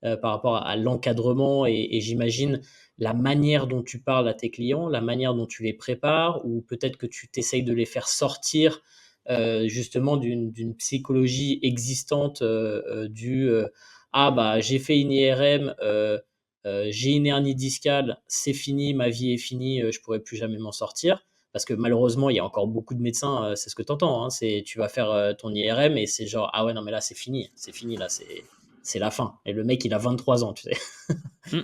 par rapport à l'encadrement et j'imagine la manière dont tu parles à tes clients, la manière dont tu les prépares ou peut-être que tu t'essayes de les faire sortir, justement d'une psychologie existante, «Ah bah, j'ai fait une IRM, j'ai une hernie discale, c'est fini, ma vie est finie, je pourrai plus jamais m'en sortir». Parce que malheureusement, il y a encore beaucoup de médecins, c'est ce que tu entends, hein, c'est tu vas faire, ton IRM et c'est genre: «Ah ouais, non mais là c'est fini là, c'est la fin» et le mec il a 23 ans, tu sais? Mmh.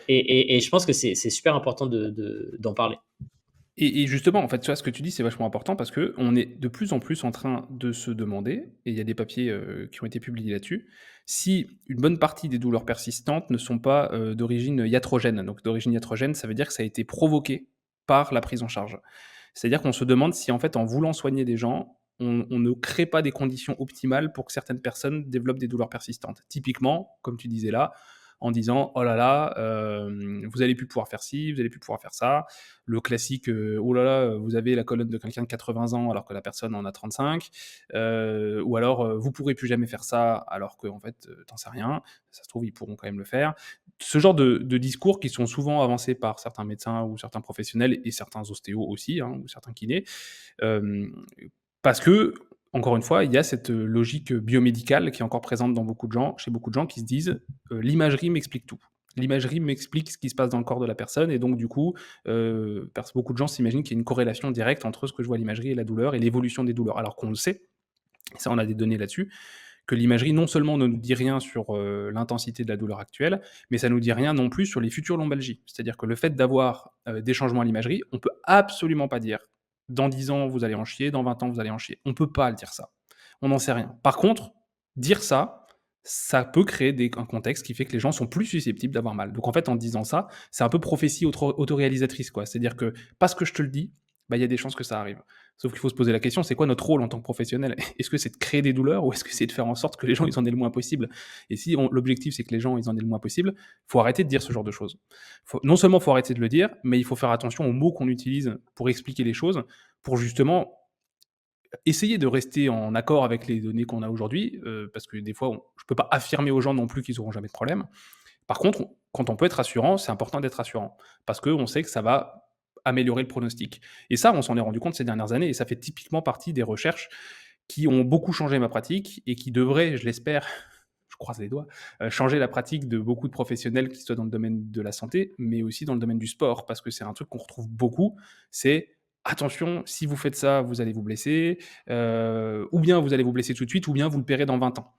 Et je pense que c'est super important d'en parler. Et justement, en fait, tu vois, ce que tu dis, c'est vachement important parce que on est de plus en plus en train de se demander, et il y a des papiers, qui ont été publiés là-dessus, si une bonne partie des douleurs persistantes ne sont pas, d'origine iatrogène. Donc d'origine iatrogène, ça veut dire que ça a été provoqué par la prise en charge. C'est-à-dire qu'on se demande si, en fait, en voulant soigner des gens, on ne crée pas des conditions optimales pour que certaines personnes développent des douleurs persistantes. Typiquement, comme tu disais là, en disant: «Oh là là, vous allez plus pouvoir faire ci, vous allez plus pouvoir faire ça». Le classique, «Oh là là, vous avez la colonne de quelqu'un de 80 ans alors que la personne en a 35». Ou alors, «Vous pourrez plus jamais faire ça», alors qu'en fait, tu sais rien. Ça se trouve, ils pourront quand même le faire. Ce genre de discours qui sont souvent avancés par certains médecins ou certains professionnels et certains ostéos aussi, hein, ou certains kinés, hem, parce que, encore une fois, il y a cette, logique, biomédicale qui est encore présente dans beaucoup de gens chez beaucoup de gens qui se disent, «L'imagerie m'explique tout. L'imagerie m'explique ce qui se passe dans le corps de la personne», et donc du coup, parce beaucoup de gens s'imaginent qu'il y a une corrélation directe entre ce que je vois à l'imagerie et la douleur et l'évolution des douleurs. Alors qu'on le sait, et ça on a des données là-dessus, que l'imagerie non seulement ne nous dit rien sur, l'intensité de la douleur actuelle, mais ça nous dit rien non plus sur les futures lombalgies. C'est-à-dire que le fait d'avoir, des changements à l'imagerie, on peut absolument pas dire: «Dans 10 ans, vous allez en chier, dans 20 ans, vous allez en chier». On peut pas le dire ça. On n'en sait rien. Par contre, dire ça, ça peut créer un contexte qui fait que les gens sont plus susceptibles d'avoir mal. Donc en fait, en disant ça, c'est un peu prophétie autoréalisatrice, quoi. C'est-à-dire que parce que je te le dis, bah, il y a des chances que ça arrive. Sauf qu'il faut se poser la question, c'est quoi notre rôle en tant que professionnel? Est-ce que c'est de créer des douleurs ou est-ce que c'est de faire en sorte que les gens, ils en aient le moins possible? Et si l'objectif, c'est que les gens, ils en aient le moins possible, faut arrêter de dire ce genre de choses. Non seulement faut arrêter de le dire, mais il faut faire attention aux mots qu'on utilise pour expliquer les choses, pour justement essayer de rester en accord avec les données qu'on a aujourd'hui, parce que des fois, je peux pas affirmer aux gens non plus qu'ils auront jamais de problème. Par contre, quand on peut être rassurant, c'est important d'être rassurant parce qu'on sait que ça va améliorer le pronostic. Et ça, on s'en est rendu compte ces dernières années et ça fait typiquement partie des recherches qui ont beaucoup changé ma pratique et qui devraient, je l'espère, je croise les doigts, changer la pratique de beaucoup de professionnels qui soient dans le domaine de la santé, mais aussi dans le domaine du sport parce que c'est un truc qu'on retrouve beaucoup, c'est: «Attention, si vous faites ça, vous allez vous blesser, ou bien vous allez vous blesser tout de suite ou bien vous le paierez dans 20 ans».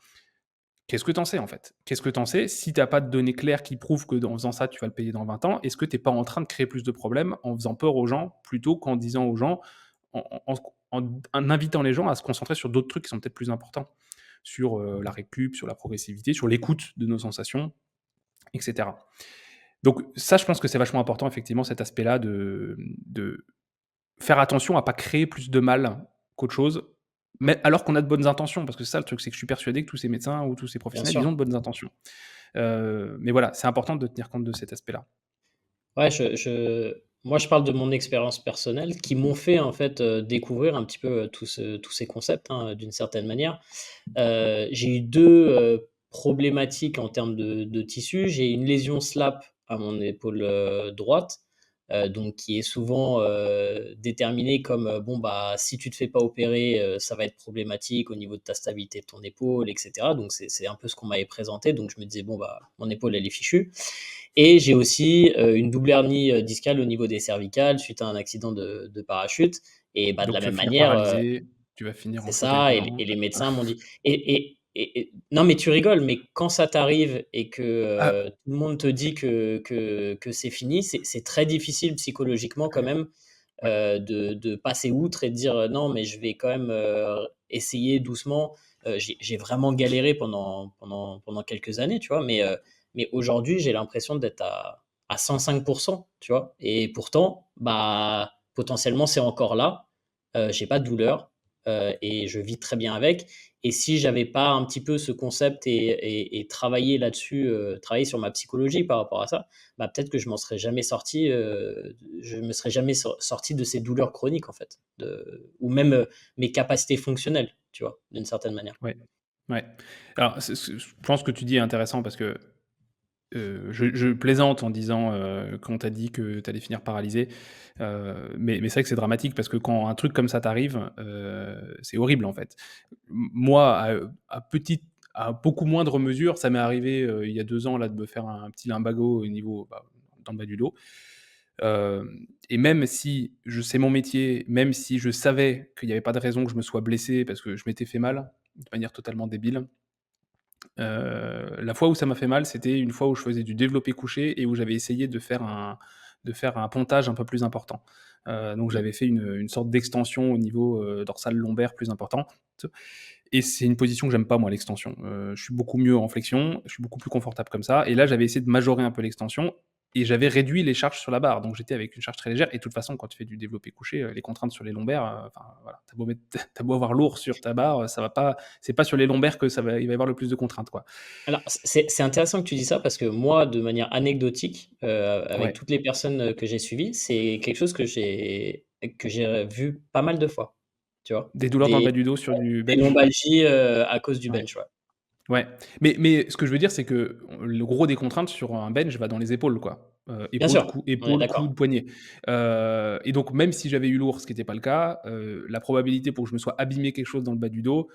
Qu'est-ce que tu en sais, en fait? Qu'est-ce que tu en sais? Si tu as pas de données claires qui prouvent que en faisant ça, tu vas le payer dans 20 ans, est-ce que tu es pas en train de créer plus de problèmes en faisant peur aux gens, plutôt qu'en disant aux gens en invitant les gens à se concentrer sur d'autres trucs qui sont peut-être plus importants? Sur, la récup, sur la progressivité, sur l'écoute de nos sensations et cetera. Donc ça, je pense que c'est vachement important effectivement cet aspect-là de faire attention à pas créer plus de mal qu'autre chose, mais alors qu'on a de bonnes intentions. Parce que c'est ça le truc, c'est que je suis persuadé que tous ces médecins ou tous ces Bien professionnels, ils sûr. ont de bonnes intentions. Mais voilà, c'est important de tenir compte de cet aspect-là. Ouais, moi, je parle de mon expérience personnelle qui m'ont fait, en fait, découvrir un petit peu, tous ces concepts, hein, d'une certaine manière. J'ai eu 2 problématiques en termes de tissu. J'ai une lésion SLAP à mon épaule, droite, donc qui est souvent, déterminée comme, bon, bah, si tu te fais pas opérer, ça va être problématique au niveau de ta stabilité de ton épaule et cetera. Donc c'est un peu ce qu'on m'avait présenté, donc je me disais: «Bon, bah, mon épaule, elle est fichue». Et j'ai aussi, une double hernie, discale au niveau des cervicales suite à un accident de parachute et bah, de Donc la tu vas même finir manière, paralysé, tu vas finir en c'est fauteuil ça, roulant. et les médecins m'ont dit non, mais tu rigoles, mais quand ça t'arrive et que, Ah, tout le monde te dit que c'est fini, c'est très difficile psychologiquement quand même, ouais, de passer outre et de dire: «Non, mais je vais quand même, essayer doucement». J'ai vraiment galéré pendant quelques années, tu vois? Mais aujourd'hui, j'ai l'impression d'être à 105, tu vois? Et pourtant, bah, potentiellement, c'est encore là. J'ai pas de douleur, et je vis très bien avec. Et si j'avais pas un petit peu ce concept et travaillé là-dessus, travaillé sur ma psychologie par rapport à ça, bah, peut-être que je m'en serais jamais sorti, je me serais jamais sorti de ces douleurs chroniques, en fait, ou même, mes capacités fonctionnelles, tu vois? D'une certaine manière. ouais, ouais. Alors je pense que tu dis est intéressant parce que, je plaisante en disant, quand tu as dit que tu allais finir paralysé, mais c'est vrai que c'est dramatique parce que quand un truc comme ça t'arrive, c'est horrible, en fait. Moi, à beaucoup moindre mesure, ça m'est arrivé, il y a 2 ans là de me faire un petit lumbago au niveau, bah, dans le bas du dos. Et même si je c'est mon métier, même si je savais qu'il y avait pas de raison que je me sois blessé parce que je m'étais fait mal, de manière totalement débile, la fois où ça m'a fait mal, c'était une fois où je faisais du développé couché et où j'avais essayé de faire un pontage un peu plus important. Donc Mmh. j'avais fait une sorte d'extension au niveau, dorsal lombaire plus importante et c'est une position que j'aime pas moi, l'extension. Je suis beaucoup mieux en flexion, je suis beaucoup plus confortable comme ça et là, j'avais essayé de majorer un peu l'extension et j'avais réduit les charges sur la barre. Donc j'étais avec une charge très légère et de toute façon, quand tu fais du développé couché, les contraintes sur les lombaires, enfin voilà, tu beau avoir lourd sur ta barre, ça va pas c'est pas sur les lombaires que il va y avoir le plus de contraintes, quoi. Alors, c'est intéressant que tu dis ça parce que moi, de manière anecdotique, avec Ouais. toutes les personnes, que j'ai suivies, c'est quelque chose que j'ai vu pas mal de fois, tu vois? Des douleurs dans le Des bas du dos sur du des bench? lombalgies, à cause du Ouais. bench, ouais. Ouais. Mais ce que je veux dire, c'est que le gros des contraintes sur un bench va dans les épaules, quoi. Bien sûr, on est Épaules, d'accord. coudes, poignets. Et donc même si j'avais eu lourd, ce qui était pas le cas, la probabilité pour que je me sois abîmé quelque chose dans le bas du dos,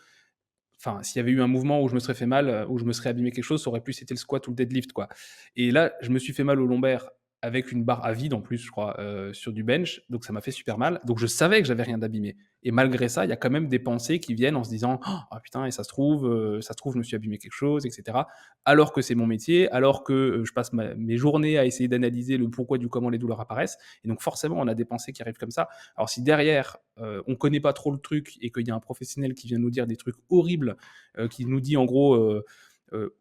enfin, s'il y avait eu un mouvement où je me serais fait mal, où je me serais abîmé quelque chose, ça aurait plus été le squat ou le deadlift, quoi. Et là, je me suis fait mal au lombaire avec une barre à vide en plus, je crois, sur du bench, donc ça m'a fait super mal. Donc je savais que j'avais rien d'abîmé. Et malgré ça, il y a quand même des pensées qui viennent en se disant: «Ah putain et ça se trouve, je me suis abîmé quelque chose» et cetera. Alors que c'est mon métier, alors que, je passe mes journées à essayer d'analyser le pourquoi du comment les douleurs apparaissent. Et donc forcément, on a des pensées qui arrivent comme ça. Alors si derrière, on connaît pas trop le truc et qu'il y a un professionnel qui vient nous dire des trucs horribles, qui nous dit en gros,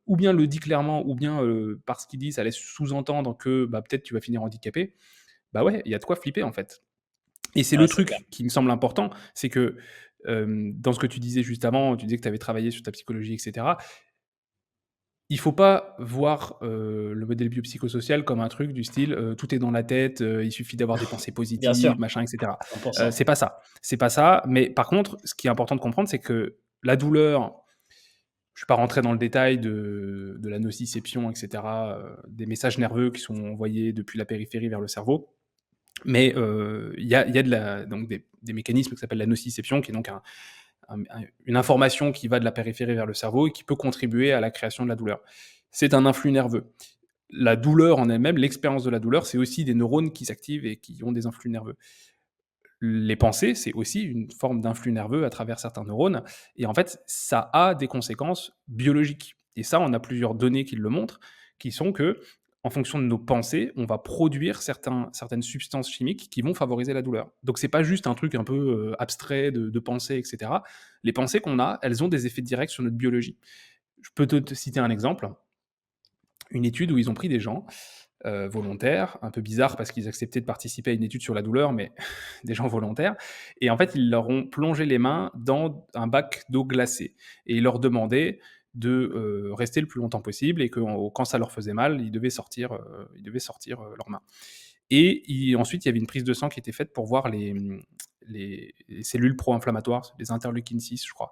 ou bien le dit clairement, ou bien, par ce qu'il dit, ça laisse sous-entendre que, bah, peut-être tu vas finir handicapé. Bah, ouais, il y a de quoi flipper, en fait. Et c'est Ouais, le c'est clair. truc qui me semble important, c'est que, dans ce que tu disais juste avant, tu disais que tu avais travaillé sur ta psychologie et cetera. Il faut pas voir, le modèle biopsychosocial comme un truc du style, tout est dans la tête, il suffit d'avoir des pensées Bien sûr, positives, machin et cetera. 100. C'est pas ça. C'est pas ça, mais par contre, ce qui est important de comprendre, c'est que la douleur, je suis pas rentré dans le détail de la nociception et cetera, des messages nerveux qui sont envoyés depuis la périphérie vers le cerveau. Mais, il y a de la donc des mécanismes qui s'appellent la nociception, qui est donc une information qui va de la périphérie vers le cerveau et qui peut contribuer à la création de la douleur. C'est un influx nerveux. La douleur en elle-même, l'expérience de la douleur, c'est aussi des neurones qui s'activent et qui ont des influx nerveux. Les pensées, c'est aussi une forme d'influx nerveux à travers certains neurones et en fait, ça a des conséquences biologiques et ça, on a plusieurs données qui le montrent, qui sont que, en fonction de nos pensées, on va produire certaines substances chimiques qui vont favoriser la douleur. Donc c'est pas juste un truc un peu, abstrait de penser et cetera. Les pensées qu'on a, elles ont des effets directs sur notre biologie. Je peux te citer un exemple, une étude où ils ont pris des gens, volontaires, un peu bizarres parce qu'ils acceptaient de participer à une étude sur la douleur, mais des gens volontaires et en fait, ils leur ont plongé les mains dans un bac d'eau glacée et ils leur demandaient de, rester le plus longtemps possible et que quand ça leur faisait mal, ils devaient sortir leurs mains et ensuite, il y avait une prise de sang qui était faite pour voir les cellules pro-inflammatoires, les interleukines 6, je crois,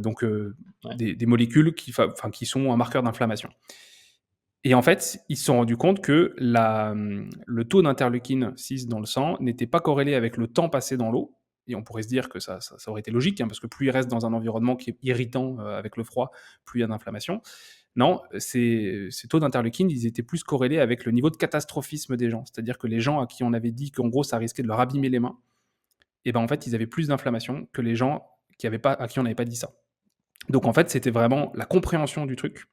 donc Ouais. des molécules qui sont un marqueur d'inflammation. Et en fait, ils se sont rendus compte que le taux d'interleukine 6 dans le sang n'était pas corrélé avec le temps passé dans l'eau et on pourrait se dire que ça aurait été logique, hein, parce que plus il reste dans un environnement qui est irritant, avec le froid, plus il y a d'inflammation. Non, ces taux d'interleukine, ils étaient plus corrélés avec le niveau de catastrophisme des gens. C'est-à-dire que les gens à qui on avait dit qu'en gros, ça risquait de leur abîmer les mains et ben, en fait, ils avaient plus d'inflammation que les gens à qui on n'avait pas dit ça. Donc en fait, c'était vraiment la compréhension du truc,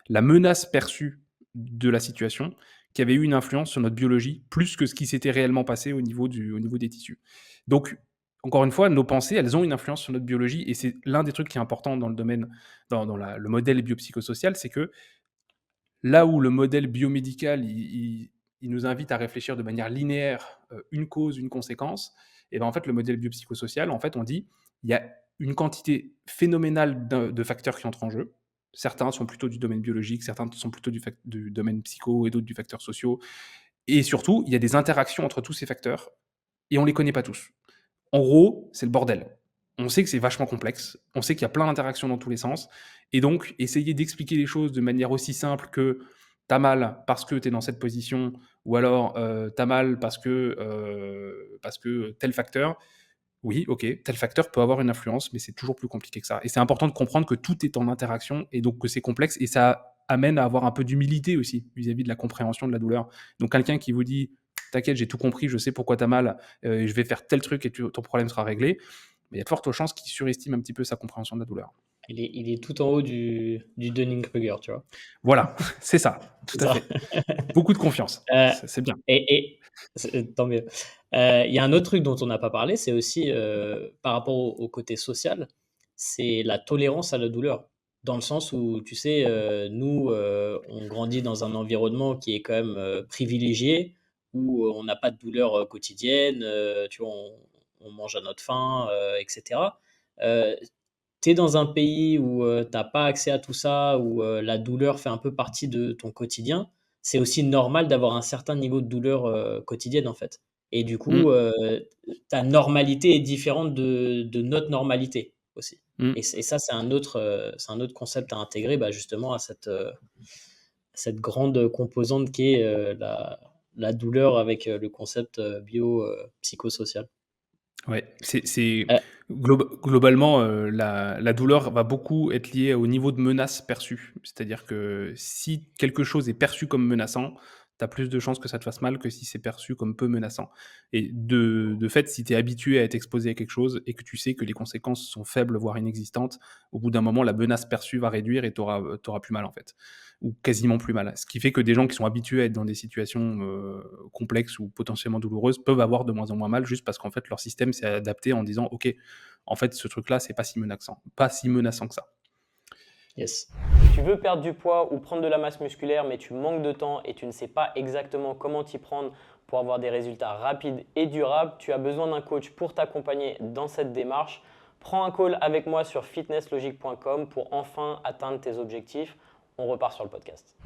la menace perçue de la situation qui avait eu une influence sur notre biologie, plus que ce qui s'était réellement passé au niveau des tissus. Donc, encore une fois, nos pensées, elles ont une influence sur notre biologie et c'est l'un des trucs qui est important dans le domaine, le modèle biopsychosocial, c'est que là où le modèle biomédical, il nous invite à réfléchir de manière linéaire, une cause, une conséquence, et ben en fait, le modèle biopsychosocial, en fait, on dit, il y a une quantité phénoménale de facteurs qui entrent en jeu. Certains sont plutôt du domaine biologique, certains sont plutôt du domaine psycho et d'autres du facteur social. Et surtout, il y a des interactions entre tous ces facteurs et on ne les connaît pas tous. En gros, c'est le bordel. On sait que c'est vachement complexe, on sait qu'il y a plein d'interactions dans tous les sens, et donc essayer d'expliquer les choses de manière aussi simple que t'as mal parce que t'es dans cette position, ou alors t'as mal parce que tel facteur. Oui, ok, tel facteur peut avoir une influence, mais c'est toujours plus compliqué que ça. Et c'est important de comprendre que tout est en interaction et donc que c'est complexe et ça amène à avoir un peu d'humilité aussi vis-à-vis de la compréhension de la douleur. Donc quelqu'un qui vous dit t'inquiète, j'ai tout compris, je sais pourquoi t'as mal, et je vais faire tel truc et ton problème sera réglé, mais il y a de fortes chances qu'il surestime un petit peu sa compréhension de la douleur. Il est tout en haut du Dunning-Kruger, tu vois? Voilà, c'est ça, tout C'est à ça. fait. Beaucoup de confiance, Heu c'est bien. et c'est tant mieux. Il y a un autre truc dont on n'a pas parlé, c'est aussi, par rapport au côté social, c'est la tolérance à la douleur. Dans le sens où, tu sais, nous, on grandit dans un environnement qui est quand même, privilégié, où, on n'a pas de douleur, quotidienne, tu vois? On mange à notre faim, et cetera. Heu, Tu es dans un pays où, tu as pas accès à tout ça, où, la douleur fait un peu partie de ton quotidien, c'est aussi normal d'avoir un certain niveau de douleur, quotidienne, en fait. Et du coup, Mmh, ta normalité est différente de notre normalité aussi. mmh. Et ça, c'est un autre concept à intégrer, bah, justement à cette grande composante qui est, la douleur avec, le concept, psychosocial. Ouais, c'est Heu, globalement, la douleur va beaucoup être liée au niveau de menace perçue. C'est-à-dire que si quelque chose est perçu comme menaçant, tu as plus de chances que ça te fasse mal que si c'est perçu comme peu menaçant. Et de fait, si tu es habitué à être exposé à quelque chose et que tu sais que les conséquences sont faibles, voire inexistantes, au bout d'un moment, la menace perçue va réduire et tu auras plus mal, en fait, ou quasiment plus mal. Ce qui fait que des gens qui sont habitués à être dans des situations, complexes ou potentiellement douloureuses peuvent avoir de moins en moins mal juste parce qu'en fait leur système s'est adapté en disant: «OK, en fait ce truc-là, c'est pas si menaçant que ça». yes. Tu veux perdre du poids ou prendre de la masse musculaire, mais tu manques de temps et tu ne sais pas exactement comment t'y prendre pour avoir des résultats rapides et durables. Tu as besoin d'un coach pour t'accompagner dans cette démarche. Prends un call avec moi sur fitnesslogique.com pour enfin atteindre tes objectifs. On repart sur le podcast.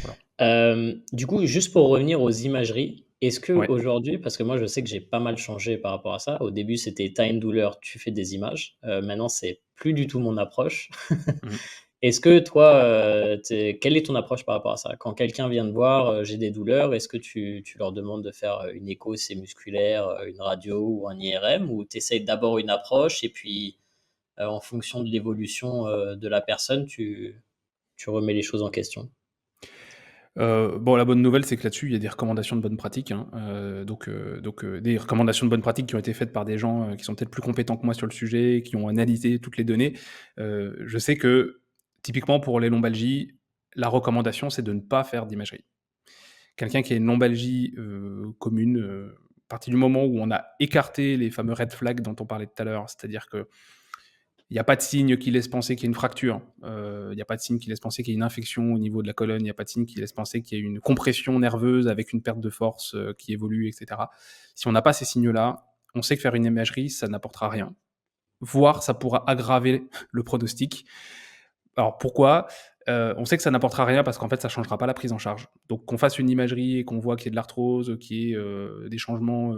Voilà. Du coup, juste pour revenir aux imageries, est-ce Ouais. qu'aujourd'hui, parce que moi je sais que j'ai pas mal changé par rapport à ça. Au début, c'était tu as une douleur, tu fais des images. Maintenant, c'est plus du tout mon approche. Mmh. Est-ce que toi, quelle est ton approche par rapport à ça? Quand quelqu'un vient te voir, j'ai des douleurs, est-ce que tu leur demandes de faire, une écho, c'est musculaire, une radio ou un IRM? Ou tu essayes d'abord une approche et puis, en fonction de l'évolution, de la personne, tu remets les choses en question? Bon, la bonne nouvelle, c'est que là-dessus, il y a des recommandations de bonnes pratiques, hein, des recommandations de bonnes pratiques qui ont été faites par des gens, qui sont peut-être plus compétents que moi sur le sujet, qui ont analysé toutes les données. Je sais que, typiquement pour les lombalgies, la recommandation, c'est de ne pas faire d'imagerie. Quelqu'un qui a une lombalgie, commune, à partir du moment où on a écarté les fameux red flags dont on parlait tout à l'heure, c'est-à-dire que il y a pas de signe qui laisse penser qu'il y a une fracture, il y a pas de signe qui laisse penser qu'il y a une infection au niveau de la colonne, il y a pas de signe qui laisse penser qu'il y a une compression nerveuse avec une perte de force, qui évolue et cetera. Si on n'a pas ces signaux-là, on sait que faire une imagerie, ça n'apportera rien. Voire ça pourra aggraver le pronostic. Alors pourquoi? On sait que ça n'apportera rien parce qu'en fait, ça changera pas la prise en charge. Donc qu'on fasse une imagerie et qu'on voit qu'il y a de l'arthrose, qu'il y ait, des changements,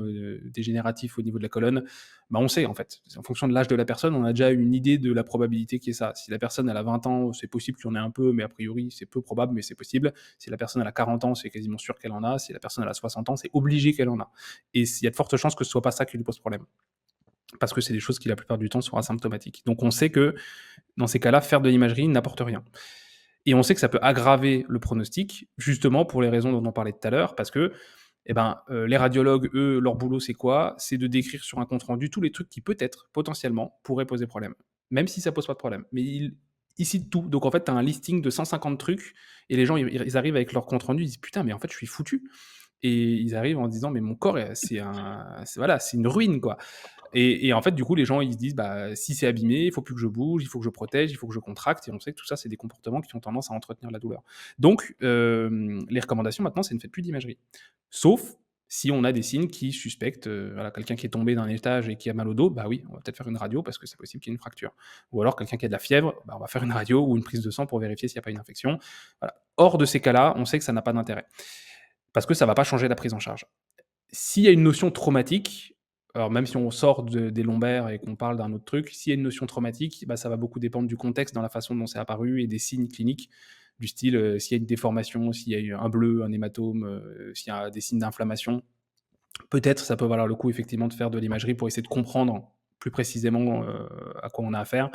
dégénératifs au niveau de la colonne, bah, on sait en fait. En fonction de l'âge de la personne, on a déjà une idée de la probabilité qu'il y ait ça. Si la personne elle a 20 ans, c'est possible qu'il y en ait un peu, mais a priori, c'est peu probable, mais c'est possible. Si la personne elle a 40 ans, c'est quasiment sûr qu'elle en a. Si la personne elle a 60 ans, c'est obligé qu'elle en a. Et il y a de fortes chances que ce soit pas ça qui lui pose problème. Parce que c'est des choses qui, la plupart du temps, sont asymptomatiques. Donc on sait que, dans ces cas-là, faire de l'imagerie n'apporte rien. Et on sait que ça peut aggraver le pronostic, justement pour les raisons dont on parlait tout à l'heure, parce que les radiologues, eux, leur boulot, c'est quoi? C'est de décrire sur un compte rendu tous les trucs qui, peut-être, potentiellement, pourraient poser problème. Même si ça pose pas de problème. Mais ils citent tout. Donc en fait, tu as un listing de 150 trucs et les gens, ils arrivent avec leur compte rendu, ils disent: «Putain, mais en fait, je suis foutu». Et ils arrivent en disant: «Mais mon corps, c'est une ruine, quoi». Et en fait, du coup, les gens, ils se disent: «Bah, si c'est abîmé, il faut plus que je bouge, il faut que je protège, il faut que je contracte», et on sait que tout ça, c'est des comportements qui ont tendance à entretenir la douleur. Donc, les recommandations maintenant, c'est ne faites plus d'imagerie. Sauf si on a des signes qui suspectent, voilà, quelqu'un qui est tombé d'un étage et qui a mal au dos, bah oui, on va peut-être faire une radio parce que c'est possible qu'il y ait une fracture. Ou alors quelqu'un qui a de la fièvre, bah, on va faire une radio ou une prise de sang pour vérifier s'il n'y a pas une infection. Voilà. Hors de ces cas-là, on sait que ça n'a pas d'intérêt parce que ça va pas changer la prise en charge. S'il y a une notion traumatique, alors même si on sort des lombaires et qu'on parle d'un autre truc, s'il y a une notion traumatique, bah, ça va beaucoup dépendre du contexte dans la façon dont c'est apparu et des signes cliniques du style, s'il y a une déformation, s'il y a eu un bleu, un hématome, s'il y a des signes d'inflammation. Peut-être ça peut valoir le coup effectivement de faire de l'imagerie pour essayer de comprendre plus précisément, à quoi on a affaire.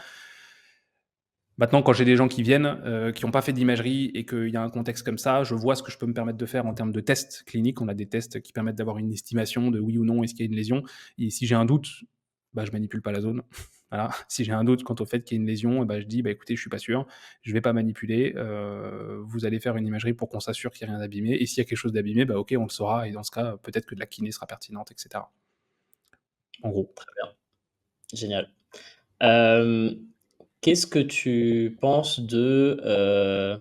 Maintenant, quand j'ai des gens qui viennent, qui n'ont pas fait d'imagerie et qu'il y a un contexte comme ça, je vois ce que je peux me permettre de faire en termes de tests cliniques. On a des tests qui permettent d'avoir une estimation de oui ou non, est-ce qu'il y a une lésion? Et si j'ai un doute, bah, je manipule pas la zone. Voilà. Si j'ai un doute quant au fait qu'il y ait une lésion, bah, je dis: «Bah, écoutez, je suis pas sûr, je vais pas manipuler, vous allez faire une imagerie pour qu'on s'assure qu'il y a rien d'abîmé et s'il y a quelque chose d'abîmé, bah, OK, on le saura et dans ce cas, peut-être que de la kiné sera pertinente» et cetera. En gros. Très bien, génial. Hem, Qu'est-ce que tu penses de,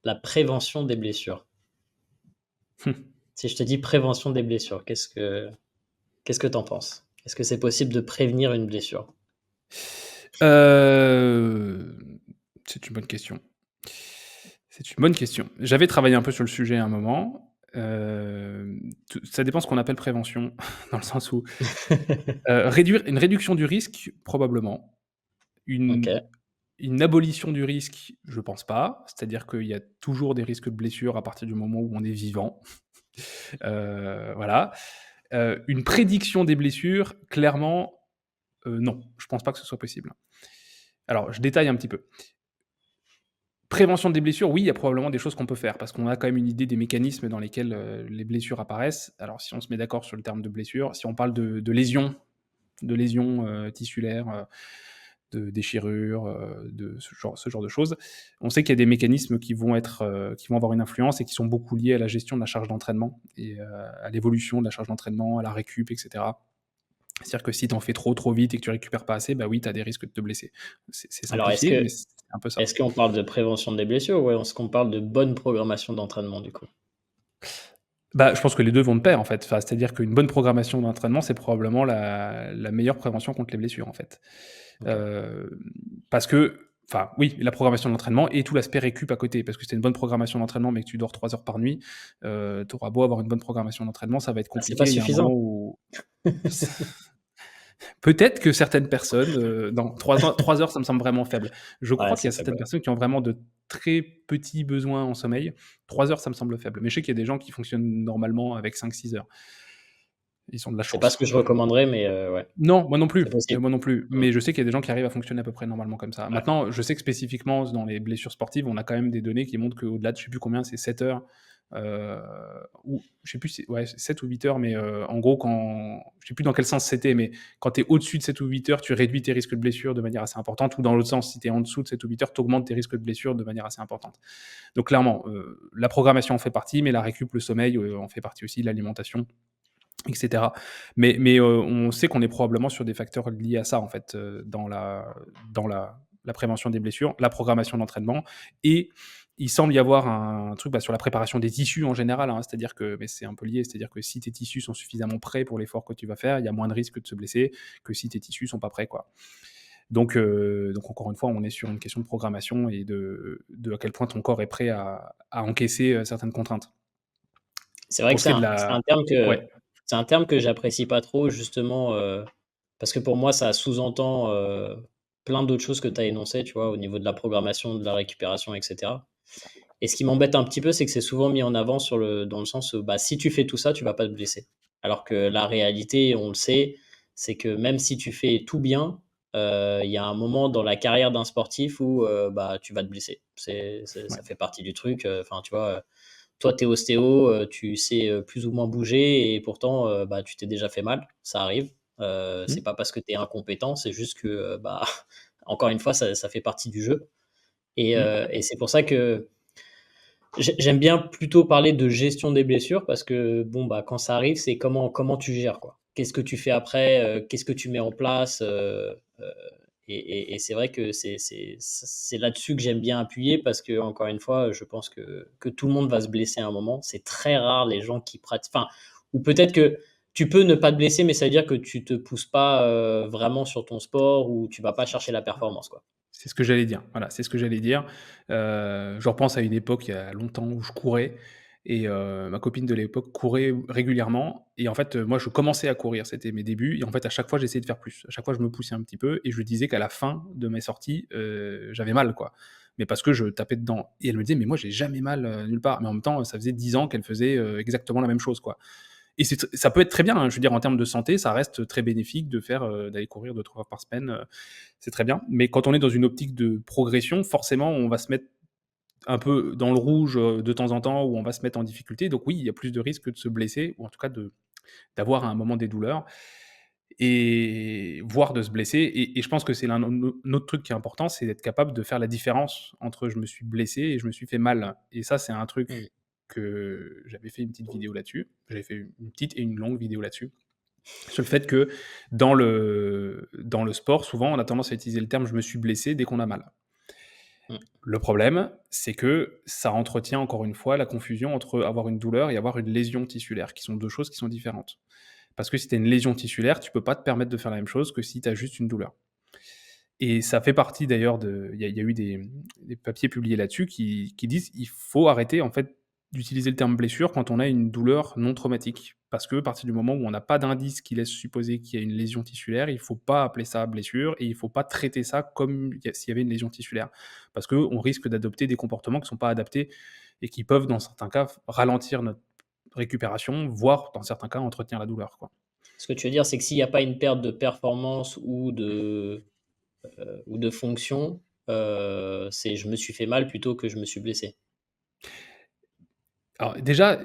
la prévention des blessures? Si je te dis prévention des blessures, qu'est-ce que tu en penses? Est-ce que c'est possible de prévenir une blessure? Hem, c'est une bonne question. C'est une bonne question. J'avais travaillé un peu sur le sujet à un moment. Tout ça dépend ce qu'on appelle prévention, dans le sens où, réduire une réduction du risque, probablement. Une OK. une abolition du risque, je pense pas. C'est-à-dire qu'il y a toujours des risques de blessure à partir du moment où on est vivant. Voilà. Une prédiction des blessures, clairement, non, je pense pas que ce soit possible. Alors, je détaille un petit peu. Prévention des blessures, oui, il y a probablement des choses qu'on peut faire parce qu'on a quand même une idée des mécanismes dans lesquels, les blessures apparaissent. Alors si on se met d'accord sur le terme de blessure, si on parle de lésions, tissulaires, de déchirures, de ce genre de choses, on sait qu'il y a des mécanismes qui vont avoir une influence et qui sont beaucoup liés à la gestion de la charge d'entraînement et à l'évolution de la charge d'entraînement, à la récup et cetera. C'est-à-dire que si tu en fais trop, trop vite et que tu récupères pas assez, bah oui, tu as des risques de te blesser. C'est Alors simplifié, mais c'est un peu ça. est-ce qu'on parle de prévention des blessures ou est-ce qu'on parle de bonne programmation d'entraînement du coup? Bah, je pense que les 2 vont de pair, en fait. Enfin, c'est-à-dire qu'une bonne programmation d'entraînement, c'est probablement la meilleure prévention contre les blessures, en fait. OK. Hem, Parce que enfin, oui, la programmation de l'entraînement et tout l'aspect récup à côté. Parce que si tu une bonne programmation d'entraînement, mais que tu dors 3 heures par nuit, tu auras beau avoir une bonne programmation d'entraînement, ça va être Ah, c'est pas compliqué. Il y a un moment suffisant? où peut-être que certaines personnes, non, 3 heures, ça me semble vraiment faible. Je Ouais, crois qu'il y c'est a faible, certaines ouais. personnes qui ont vraiment de très petits besoins en sommeil. 3 heures, ça me semble faible. Mais je sais qu'il y a des gens qui fonctionnent normalement avec 5-6 heures. Ils ont de la C'est pas ce chance. que je recommanderais, mais ouais, Non, c'est possible. moi non plus, Mmh. mais je sais qu'il y a des gens qui arrivent à fonctionner à peu près normalement comme ça. Ouais. Maintenant, je sais que spécifiquement dans les blessures sportives, on a quand même des données qui montrent qu'au-delà de je sais plus combien, c'est 7 heures, heu, ou je sais plus si ouais, 7 ou 8 heures, mais en gros quand je sais plus dans quel sens c'était, mais quand tu es au-dessus de 7 ou 8 heures, tu réduis tes risques de blessures de manière assez importante ou dans l'autre sens, si tu es en dessous de 7 ou 8 heures, tu augmentes tes risques de blessures de manière assez importante. Donc clairement, la programmation en fait partie, mais la récup, le sommeil, en fait partie aussi, l'alimentation et cetera. Mais on sait qu'on est probablement sur des facteurs liés à ça, en fait, dans la prévention des blessures, la programmation d'entraînement et il semble y avoir un truc, bah, sur la préparation des tissus en général, hein. C'est-à-dire que mais c'est un peu lié, c'est-à-dire que si tes tissus sont suffisamment prêts pour l'effort que tu vas faire, il y a moins de risques de se blesser que si tes tissus sont pas prêts, quoi. Donc encore une fois, on est sur une question de programmation et de à quel point ton corps est prêt à encaisser, certaines contraintes. C'est vrai Pour que ce qui est de c'est la un terme que ouais. c'est un terme que j'apprécie pas trop justement, parce que pour moi ça sous-entend, plein d'autres choses que tu as énoncées, tu vois? Au niveau de la programmation, de la récupération et cetera. Et ce qui m'embête un petit peu, c'est que c'est souvent mis en avant dans le sens où, bah, si tu fais tout ça, tu vas pas te blesser. Alors que la réalité, on le sait, c'est que même si tu fais tout bien, il y a un moment dans la carrière d'un sportif où, bah, tu vas te blesser. Ouais. Ça fait partie du truc, enfin, tu vois, toi, tu es ostéo, tu sais, plus ou moins bouger et pourtant, bah, tu t'es déjà fait mal, ça arrive. C'est Mmh. pas parce que tu es incompétent, c'est juste que, bah, encore une fois, ça fait partie du jeu Mmh. et c'est pour ça que j'aime bien plutôt parler de gestion des blessures parce que, bon, bah, quand ça arrive, c'est comment tu gères, quoi. Qu'est-ce que tu fais après? Qu'est-ce que tu mets en place? Et c'est vrai que c'est là-dessus que j'aime bien appuyer parce que encore une fois, je pense que tout le monde va se blesser à un moment. C'est très rare les gens qui pratiquent enfin, ou peut-être que tu peux ne pas te blesser, mais ça veut dire que tu te pousses pas, vraiment sur ton sport ou tu vas pas chercher la performance, quoi. C'est ce que j'allais dire. Voilà, c'est ce que j'allais dire. Je repense à une époque, il y a longtemps, où je courais et ma copine de l'époque courait régulièrement et en fait, moi, je commençais à courir, c'était mes débuts et en fait, à chaque fois, j'essayais de faire plus. À chaque fois, je me poussais un petit peu et je lui disais qu'à la fin de mes sorties, j'avais mal, quoi. Mais parce que je tapais dedans et elle me disait: «Mais moi, j'ai jamais mal, nulle part». Mais en même temps, ça faisait 10 ans qu'elle faisait, exactement la même chose, quoi. Et ça peut être très bien, hein, je veux dire en termes de santé, ça reste très bénéfique de faire, d'aller courir 2-3 fois par semaine, c'est très bien. Mais quand on est dans une optique de progression, forcément, on va se mettre un peu dans le rouge, de temps en temps, ou on va se mettre en difficulté. Donc oui, il y a plus de risques de se blesser ou en tout cas d'avoir à un moment des douleurs et voire de se blesser et je pense que c'est un autre truc qui est important, c'est d'être capable de faire la différence entre je me suis blessé et je me suis fait mal et ça, c'est un Mmh. truc que j'avais fait une petite vidéo là-dessus. J'avais fait une petite et une longue vidéo là-dessus. Sur le fait que dans le sport, souvent, on a tendance à utiliser le terme «je me suis blessé» dès qu'on a mal. Mmh. Le problème, c'est que ça entretient encore une fois la confusion entre avoir une douleur et avoir une lésion tissulaire, qui sont 2 choses qui sont différentes. Parce que si tu as une lésion tissulaire, tu peux pas te permettre de faire la même chose que si tu as juste une douleur. Et ça fait partie d'ailleurs de il y a eu des papiers publiés là-dessus qui disent: «Il faut arrêter en fait d'utiliser le terme blessure quand on a une douleur non traumatique». Parce que à partir du moment où on n'a pas d'indice qui laisse supposer qu'il y a une lésion tissulaire, il faut pas appeler ça blessure et il faut pas traiter ça comme s'il y avait une lésion tissulaire. Parce qu'on risque d'adopter des comportements qui sont pas adaptés et qui peuvent, dans certains cas, ralentir notre récupération, voire dans certains cas entretenir la douleur, quoi. Ce que tu veux dire, c'est que s'il y a pas une perte de performance ou de fonction, c'est je me suis fait mal plutôt que je me suis blessé. Alors déjà,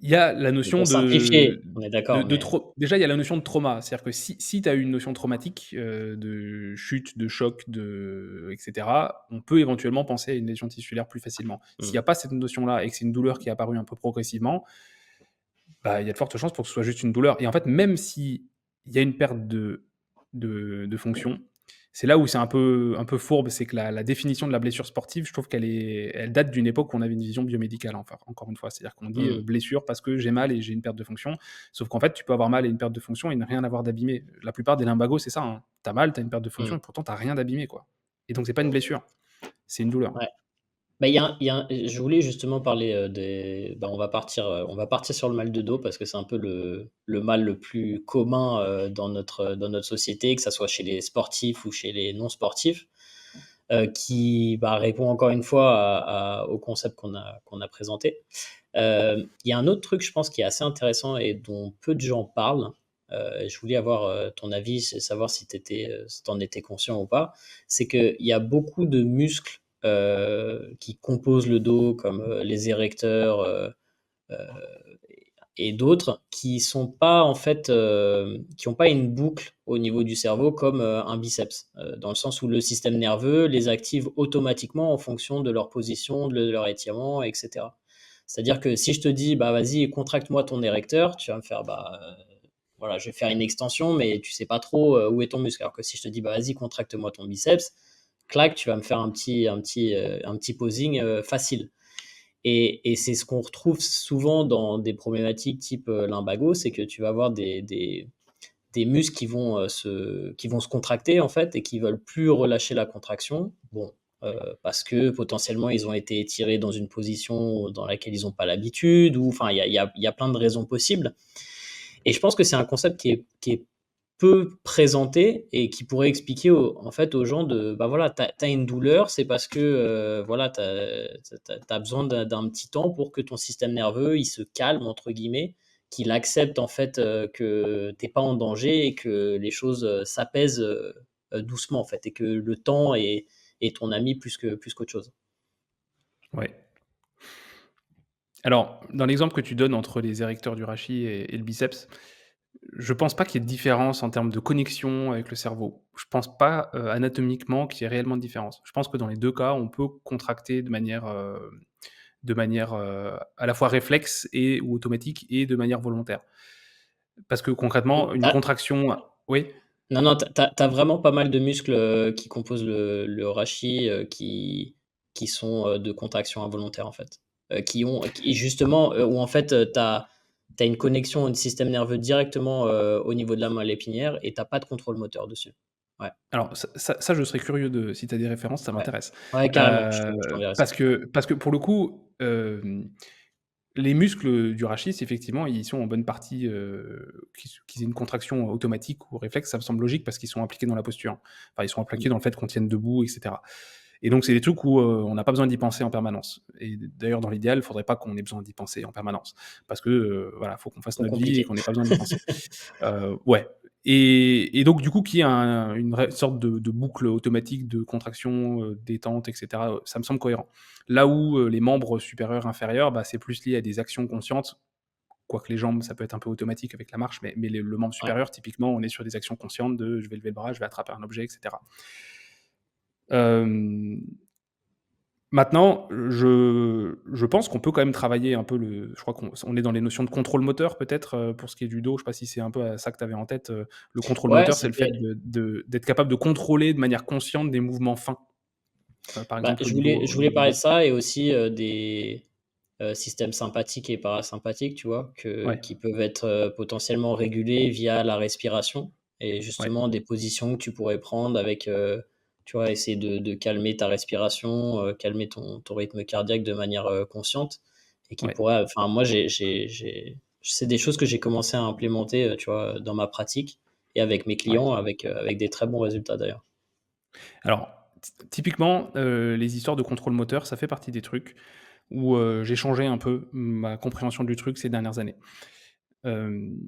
il y a la Mais notion pour simplifier, on est d'accord, mais déjà il y a la notion de trauma. C'est-à-dire que si tu as eu une notion traumatique, de chute, de choc, et cetera, on peut éventuellement penser à une lésion tissulaire plus facilement. S'il y mmh, a pas cette notion-là et que c'est une douleur qui est apparue un peu progressivement, bah, il y a de fortes chances pour que ce soit juste une douleur et en fait, même si il y a une perte de fonction, C'est là où c'est un peu fourbe, c'est que la définition de la blessure sportive, je trouve elle date d'une époque où on avait une vision biomédicale, enfin, encore une fois. C'est-à-dire qu'on dit, Mmh. blessure parce que j'ai mal et j'ai une perte de fonction. Sauf qu'en fait, tu peux avoir mal et une perte de fonction et ne rien avoir d'abîmé. La plupart des lumbagos, c'est ça, hein. Tu mal, tu une perte de fonction Mmh. et pourtant tu rien d'abîmé, quoi. Et donc c'est pas une blessure, c'est une douleur. Ouais. Bah, je voulais justement parler, des bah, on va partir sur le mal de dos parce que c'est un peu le mal le plus commun, dans notre société, que ça soit chez les sportifs ou chez les non sportifs, qui, bah, répond encore une fois au concept qu'on a présenté. Il y a un autre truc, je pense, qui est assez intéressant et dont peu de gens parlent, et je voulais avoir, ton avis, c'est savoir si tu si en étais conscient ou pas. C'est qu'il y a beaucoup de muscles, qui composent le dos comme, les érecteurs, heu et d'autres qui sont pas en fait, qui ont pas une boucle au niveau du cerveau comme, un biceps. Dans le sens où le système nerveux les active automatiquement en fonction de leur position, de leur étirement et cetera. C'est-à-dire que si je te dis: «Bah, vas-y, contracte-moi ton érecteur», tu vas me faire: «Bah, voilà, je vais faire une extension», mais tu sais pas trop, où est ton muscle. Alors que si je te dis: «Bah, vas-y, contracte-moi ton biceps», clac, tu vas me faire un petit posing, facile. Et c'est ce qu'on retrouve souvent dans des problématiques type, lumbago, c'est que tu vas avoir des muscles qui vont se contracter en fait et qui veulent plus relâcher la contraction. Bon, parce que potentiellement ils ont été étirés dans une position dans laquelle ils ont pas l'habitude ou enfin il y a plein de raisons possibles. Et je pense que c'est un concept qui est peu présenté et qui pourrait expliquer en fait aux gens de bah voilà, tu as une douleur, c'est parce que voilà, tu as besoin d'un petit temps pour que ton système nerveux il se calme entre guillemets, qu'il accepte en fait que t'es pas en danger et que les choses s'apaisent doucement en fait et que le temps est ton ami plus qu'autre chose. Ouais. Alors, dans l'exemple que tu donnes entre les érecteurs du rachis et le biceps, je pense pas qu'il y ait de différence en termes de connexion avec le cerveau. Je pense pas, anatomiquement qu'il y ait réellement de différence. Je pense que dans les 2 cas, on peut contracter de manière, à la fois réflexe et ou automatique et de manière volontaire. Parce que concrètement, une contraction oui? Non, non, tu as vraiment pas mal de muscles, qui composent le rachis, qui sont, de contraction involontaire, en fait. Qui justement, où en fait, tu as une connexion au système nerveux directement, au niveau de la moelle épinière et tu as pas de contrôle moteur dessus. Ouais, Alors ça je serais curieux de si tu as des références, ça ouais. m'intéresse. Ouais, carrément, je t'enverrai ça. Parce que pour le coup, les muscles du rachis, effectivement, ils sont en bonne partie, qu'ils aient une contraction automatique ou réflexe, ça me semble logique parce qu'ils sont impliqués dans la posture. Enfin, ils sont Mmh. impliqués dans le fait qu'on tienne debout et cetera. Et donc c'est des trucs où, on n'a pas besoin d'y penser en permanence. Et d'ailleurs, dans l'idéal, il faudrait pas qu'on ait besoin d'y penser en permanence. Parce que, voilà, faut qu'on fasse Trop notre vie et compliqué. qu'on ait pas besoin d'y penser. Ouais. Et donc du coup, qu'il y ait une sorte de boucle automatique de contraction, détente et cetera, ça me semble cohérent. Là où, les membres supérieurs, inférieurs, bah, c'est plus lié à des actions conscientes, quoique les jambes, ça peut être un peu automatique avec la marche, mais le membre Ouais. supérieur, typiquement, on est sur des actions conscientes de: «Je vais lever le bras, je vais attraper un objet» et cetera. Hem Maintenant, je pense qu'on peut quand même travailler un peu je crois qu'on est dans les notions de contrôle moteur peut-être, pour ce qui est du dos. Je sais pas si c'est un peu, ça que tu avais en tête, le contrôle Ouais, moteur, c'est ça le peut fait d'être capable de contrôler de manière consciente des mouvements fins, par bah, exemple au niveau je au voulais niveau du parler de dos. ça et aussi, des, systèmes sympathiques et parasympathiques, tu vois? Ouais, Qui peuvent être, potentiellement régulés via la respiration et ouais, justement des positions que tu pourrais prendre avec, tu vois, essayer de calmer ta respiration, calmer ton rythme cardiaque de manière, consciente et qui ouais, pourrait enfin moi c'est des choses que j'ai commencé à implémenter, tu vois, dans ma pratique et avec mes ouais. clients avec des très bons résultats d'ailleurs. Alors, typiquement, les histoires de contrôle moteur, ça fait partie des trucs où, j'ai changé un peu ma compréhension du truc ces dernières années. Hem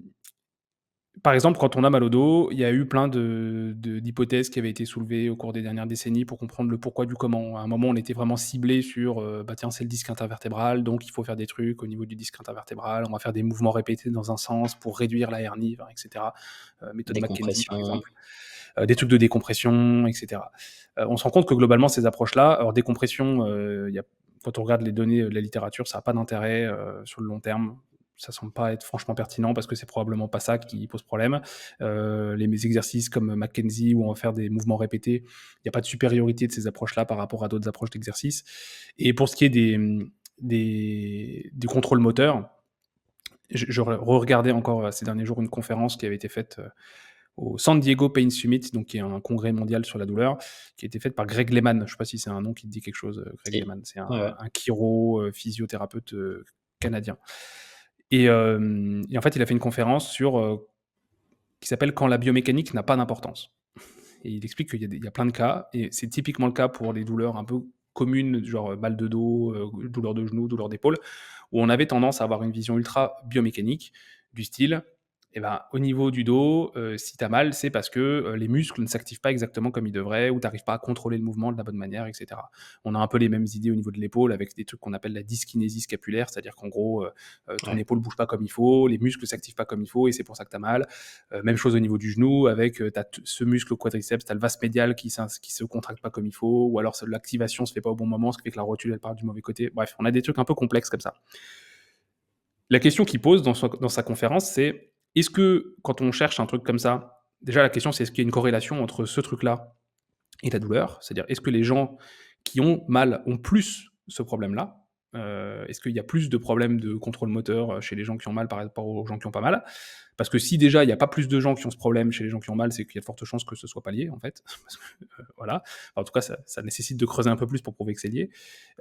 Par exemple, quand on a mal au dos, il y a eu plein d'hypothèses qui avaient été soulevées au cours des dernières décennies pour comprendre le pourquoi du comment. À un moment, on était vraiment ciblé sur, bah, tiens, c'est le disque intervertébral, donc il faut faire des trucs au niveau du disque intervertébral. On va faire des mouvements répétés dans un sens pour réduire la hernie, enfin et cetera. Méthode McKenzie, par Décompression. exemple. Des trucs de décompression et cetera. On se rend compte que globalement, ces approches-là, alors décompression, il y a quand on regarde les données de la littérature, ça a pas d'intérêt, sur le long terme. ça semble pas être franchement pertinent parce que c'est probablement pas ça qui pose problème. Les exercices comme McKenzie où on va faire des mouvements répétés, il n'y a pas de supériorité de ces approches-là par rapport à d'autres approches d'exercice. Et pour ce qui est du contrôle moteur, je regardais encore ces derniers jours une conférence qui avait été faite au San Diego Pain Summit, donc qui est un congrès mondial sur la douleur, qui a été faite par Greg Lehman. Je ne sais pas si c'est un nom qui te dit quelque chose, Greg Si. Lehman. C'est Ouais, ouais. un chiro, physiothérapeute canadien. Et en fait, il a fait une conférence qui s'appelle Quand la biomécanique n'a pas d'importance. Et il explique qu'il y a plein de cas, et c'est typiquement le cas pour les douleurs un peu communes, genre mal de dos, douleur de genou, douleur d'épaule, où on avait tendance à avoir une vision ultra biomécanique, du style, eh ben, au niveau du dos, si tu as mal, c'est parce que les muscles ne s'activent pas exactement comme ils devraient, ou tu n'arrives pas à contrôler le mouvement de la bonne manière, etc. On a un peu les mêmes idées au niveau de l'épaule, avec des trucs qu'on appelle la dyskinésie scapulaire, c'est-à-dire qu'en gros, ton Ouais. épaule bouge pas comme il faut, les muscles s'activent pas comme il faut, et c'est pour ça que tu as mal. Même chose au niveau du genou, avec ce muscle au quadriceps, tu as le vas médial qui se contracte pas comme il faut, ou alors l'activation se fait pas au bon moment, ce qui fait que la rotule elle part du mauvais côté. Bref, on a des trucs un peu complexes comme ça. La question qu'il pose dans sa conférence, c'est est-ce que quand on cherche un truc comme ça, déjà la question c'est est-ce qu'il y a une corrélation entre ce truc-là et la douleur? C'est-à-dire est-ce que les gens qui ont mal ont plus ce problème-là? Est-ce qu'il y a plus de problèmes de contrôle moteur chez les gens qui ont mal par rapport aux gens qui ont pas mal? Parce que si déjà il n'y a pas plus de gens qui ont ce problème chez les gens qui ont mal, c'est qu'il y a de fortes chances que ce soit pas lié en fait. Parce que, voilà. Enfin, en tout cas, ça nécessite de creuser un peu plus pour prouver que c'est lié.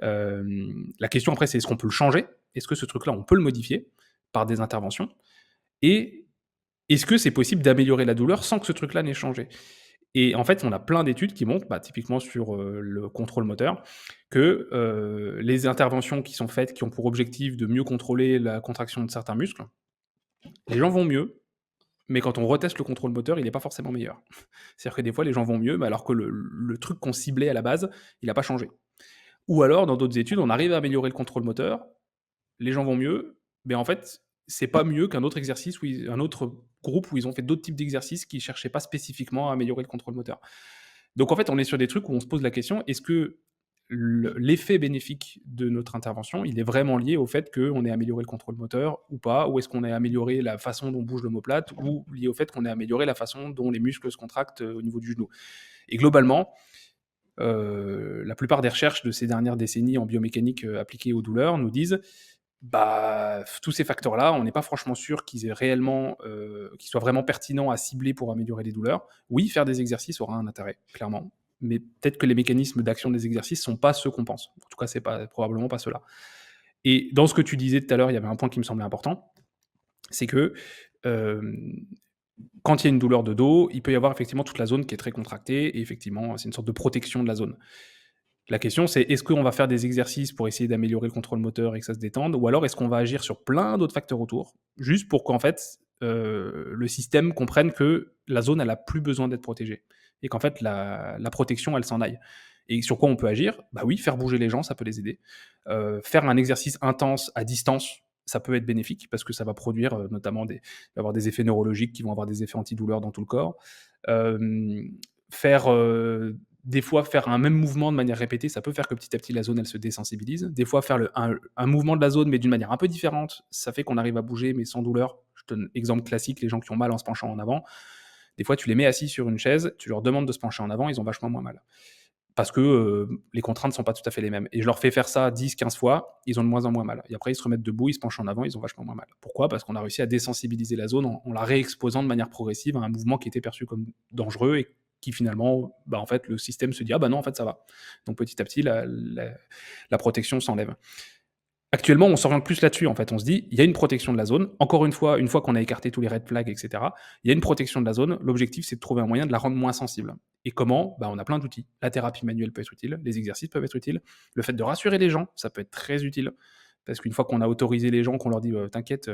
La question après, c'est est-ce qu'on peut le changer? Est-ce que ce truc-là, on peut le modifier par des interventions? Et est-ce que c'est possible d'améliorer la douleur sans que ce truc-là n'ait changé? Et en fait, on a plein d'études qui montrent, bah, typiquement sur le contrôle moteur, que les interventions qui sont faites, qui ont pour objectif de mieux contrôler la contraction de certains muscles, les gens vont mieux, mais quand on reteste le contrôle moteur, il n'est pas forcément meilleur. C'est-à-dire que des fois, les gens vont mieux, mais alors que le truc qu'on ciblait à la base, il n'a pas changé. Ou alors, dans d'autres études, on arrive à améliorer le contrôle moteur, les gens vont mieux, mais en fait, c'est pas mieux qu'un autre exercice, un autre groupe où ils ont fait d'autres types d'exercices qui cherchaient pas spécifiquement à améliorer le contrôle moteur. Donc en fait, on est sur des trucs où on se pose la question, est-ce que l'effet bénéfique de notre intervention, il est vraiment lié au fait qu'on ait amélioré le contrôle moteur ou pas, ou est-ce qu'on ait amélioré la façon dont bouge l'omoplate, ou lié au fait qu'on ait amélioré la façon dont les muscles se contractent au niveau du genou. Et globalement, la plupart des recherches de ces dernières décennies en biomécanique appliquée aux douleurs nous disent bah, tous ces facteurs-là, on n'est pas franchement sûr qu'ils soient vraiment pertinents à cibler pour améliorer les douleurs. Oui, faire des exercices aura un intérêt, clairement, mais peut-être que les mécanismes d'action des exercices sont pas ceux qu'on pense. En tout cas, c'est probablement pas ceux-là. Et dans ce que tu disais tout à l'heure, il y avait un point qui me semblait important, c'est que quand il y a une douleur de dos, il peut y avoir effectivement toute la zone qui est très contractée, et effectivement, c'est une sorte de protection de la zone. La question, c'est est-ce qu'on va faire des exercices pour essayer d'améliorer le contrôle moteur et que ça se détende, ou alors est-ce qu'on va agir sur plein d'autres facteurs autour, juste pour qu'en fait, le système comprenne que la zone, elle a plus besoin d'être protégée, et qu'en fait, la protection, elle s'en aille. Et sur quoi on peut agir? Bah oui, faire bouger les gens, ça peut les aider. Faire un exercice intense à distance, ça peut être bénéfique, parce que ça va produire notamment avoir des effets neurologiques qui vont avoir des effets antidouleurs dans tout le corps. Faire des fois, faire un même mouvement de manière répétée, ça peut faire que petit à petit la zone elle se désensibilise. Des fois, faire un mouvement de la zone mais d'une manière un peu différente, ça fait qu'on arrive à bouger mais sans douleur. Je donne exemple classique, les gens qui ont mal en se penchant en avant. Des fois, tu les mets assis sur une chaise, tu leur demandes de se pencher en avant, ils ont vachement moins mal. Parce que les contraintes ne sont pas tout à fait les mêmes. Et je leur fais faire ça 10-15 fois, ils ont de moins en moins mal. Et après, ils se remettent debout, ils se penchent en avant, ils ont vachement moins mal. Pourquoi? Parce qu'on a réussi à désensibiliser la zone en la réexposant de manière progressive à un mouvement qui était perçu comme dangereux et qui finalement, bah, en fait, le système se dit ah bah non, en fait, ça va. Donc petit à petit, la protection s'enlève. Actuellement, on s'oriente plus là-dessus, en fait. On se dit, il y a une protection de la zone. Encore une fois qu'on a écarté tous les red flags, etc., il y a une protection de la zone. L'objectif, c'est de trouver un moyen de la rendre moins sensible. Et comment? Bah, on a plein d'outils. La thérapie manuelle peut être utile, les exercices peuvent être utiles. Le fait de rassurer les gens, ça peut être très utile. Parce qu'une fois qu'on a autorisé les gens, qu'on leur dit, t'inquiète,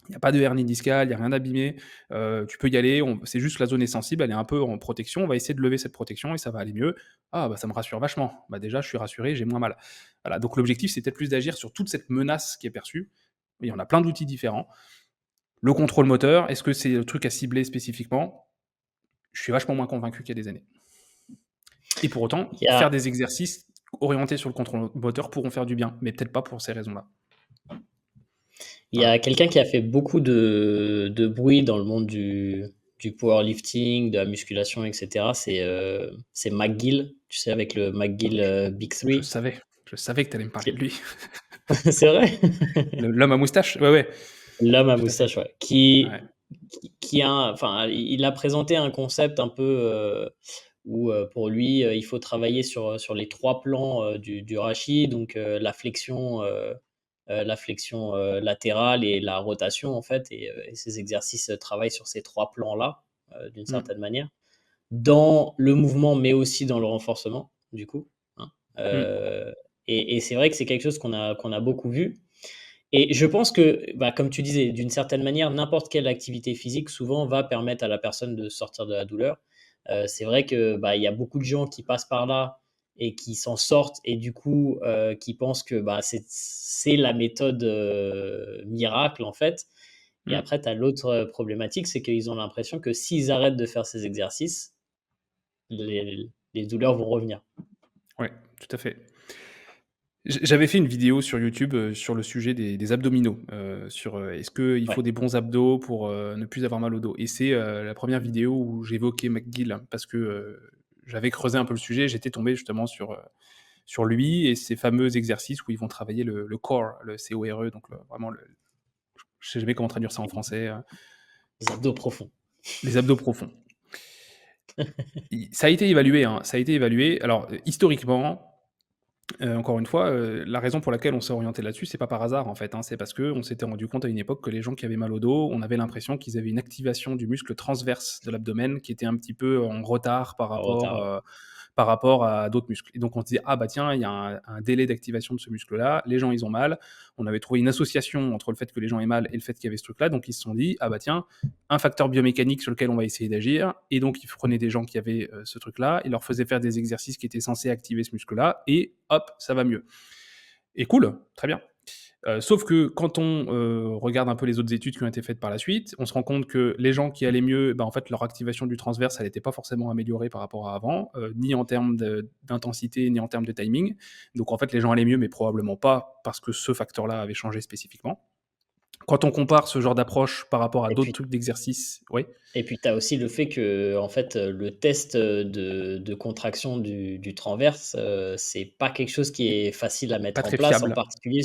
il n'y a pas de hernie discale, il n'y a rien d'abîmé, tu peux y aller, c'est juste que la zone est sensible, elle est un peu en protection, on va essayer de lever cette protection et ça va aller mieux. Ah bah ça me rassure vachement, bah déjà je suis rassuré, j'ai moins mal. Voilà, donc l'objectif c'est peut-être plus d'agir sur toute cette menace qui est perçue, il y en a plein d'outils différents. Le contrôle moteur, est-ce que c'est le truc à cibler spécifiquement? Je suis vachement moins convaincu qu'il y a des années. Et pour autant, Il y faire a des exercices orientés sur le contrôle moteur pourront faire du bien, mais peut-être pas pour ces raisons-là. Il y a Voilà. quelqu'un qui a fait beaucoup de bruit dans le monde du powerlifting, de la musculation, et cetera. C'est McGill, tu sais, avec le McGill Big Je Three. savais, je savais que tu allais me parler de Qui- lui. C'est vrai? L'homme à moustache? Ouais, ouais, L'homme à tout à fait. moustache, ouais. Ouais. Qui enfin, il a présenté un concept un peu où pour lui, il faut travailler sur les trois plans du hachis, donc la flexion latérale et la rotation, en fait. Et ces exercices travaillent sur ces trois plans-là, d'une Mmh. certaine manière, dans le mouvement, mais aussi dans le renforcement, du coup. Hein. Mmh. Et c'est vrai que c'est quelque chose qu'on a beaucoup vu. Et je pense que, bah, comme tu disais, d'une certaine manière, n'importe quelle activité physique, souvent, va permettre à la personne de sortir de la douleur. C'est vrai que, bah, il y a beaucoup de gens qui passent par là et qui s'en sortent et du coup, qui pensent que, bah, c'est la méthode, miracle, en fait. Et Mmh. après, tu as l'autre, problématique, c'est qu'ils ont l'impression que s'ils arrêtent de faire ces exercices, les douleurs vont revenir. Ouais, tout à fait. J'avais fait une vidéo sur YouTube, sur le sujet des abdominaux, sur, est-ce qu'il Ouais, faut des bons abdos pour, ne plus avoir mal au dos? Et c'est, la première vidéo où j'évoquais McGill parce que, j'avais creusé un peu le sujet, j'étais tombé justement sur lui et ses fameux exercices où ils vont travailler le core, le CORE, donc vraiment je sais jamais comment traduire ça en français, les abdos profonds. les abdos profonds. I Ça a été évalué, hein, ça a été évalué. Alors, historiquement, encore une fois, la raison pour laquelle on s'est orienté là-dessus, c'est pas par hasard, en fait, hein. C'est parce qu'on s'était rendu compte à une époque que les gens qui avaient mal au dos, on avait l'impression qu'ils avaient une activation du muscle transverse de l'abdomen qui était un petit peu en retard En retard, ouais. par rapport à d'autres muscles. Et donc on se dit: «Ah bah tiens, il y a un délai d'activation de ce muscle-là, les gens ils ont mal». On avait trouvé une association entre le fait que les gens aient mal et le fait qu'il y avait ce truc-là, donc ils se sont dit: «Ah bah tiens, un facteur biomécanique sur lequel on va essayer d'agir». Et donc ils prenaient des gens qui avaient, ce truc-là, ils leur faisaient faire des exercices qui étaient censés activer ce muscle-là et hop, ça va mieux. Et cool, très bien. Sauf que quand on, regarde un peu les autres études qui ont été faites par la suite, on se rend compte que les gens qui allaient mieux, bah, en fait, leur activation du transverse, elle était pas forcément améliorée par rapport à avant, ni en termes d'intensité, ni en termes de timing. Donc en fait, les gens allaient mieux, mais probablement pas parce que ce facteur-là avait changé spécifiquement. Quand on compare ce genre d'approche par rapport à Et d'autres puis trucs d'exercice, oui, Et puis tu as aussi le fait que, en fait, le test, de contraction du transverse, c'est pas quelque chose qui est facile à pas mettre en très place, en fiable. particulier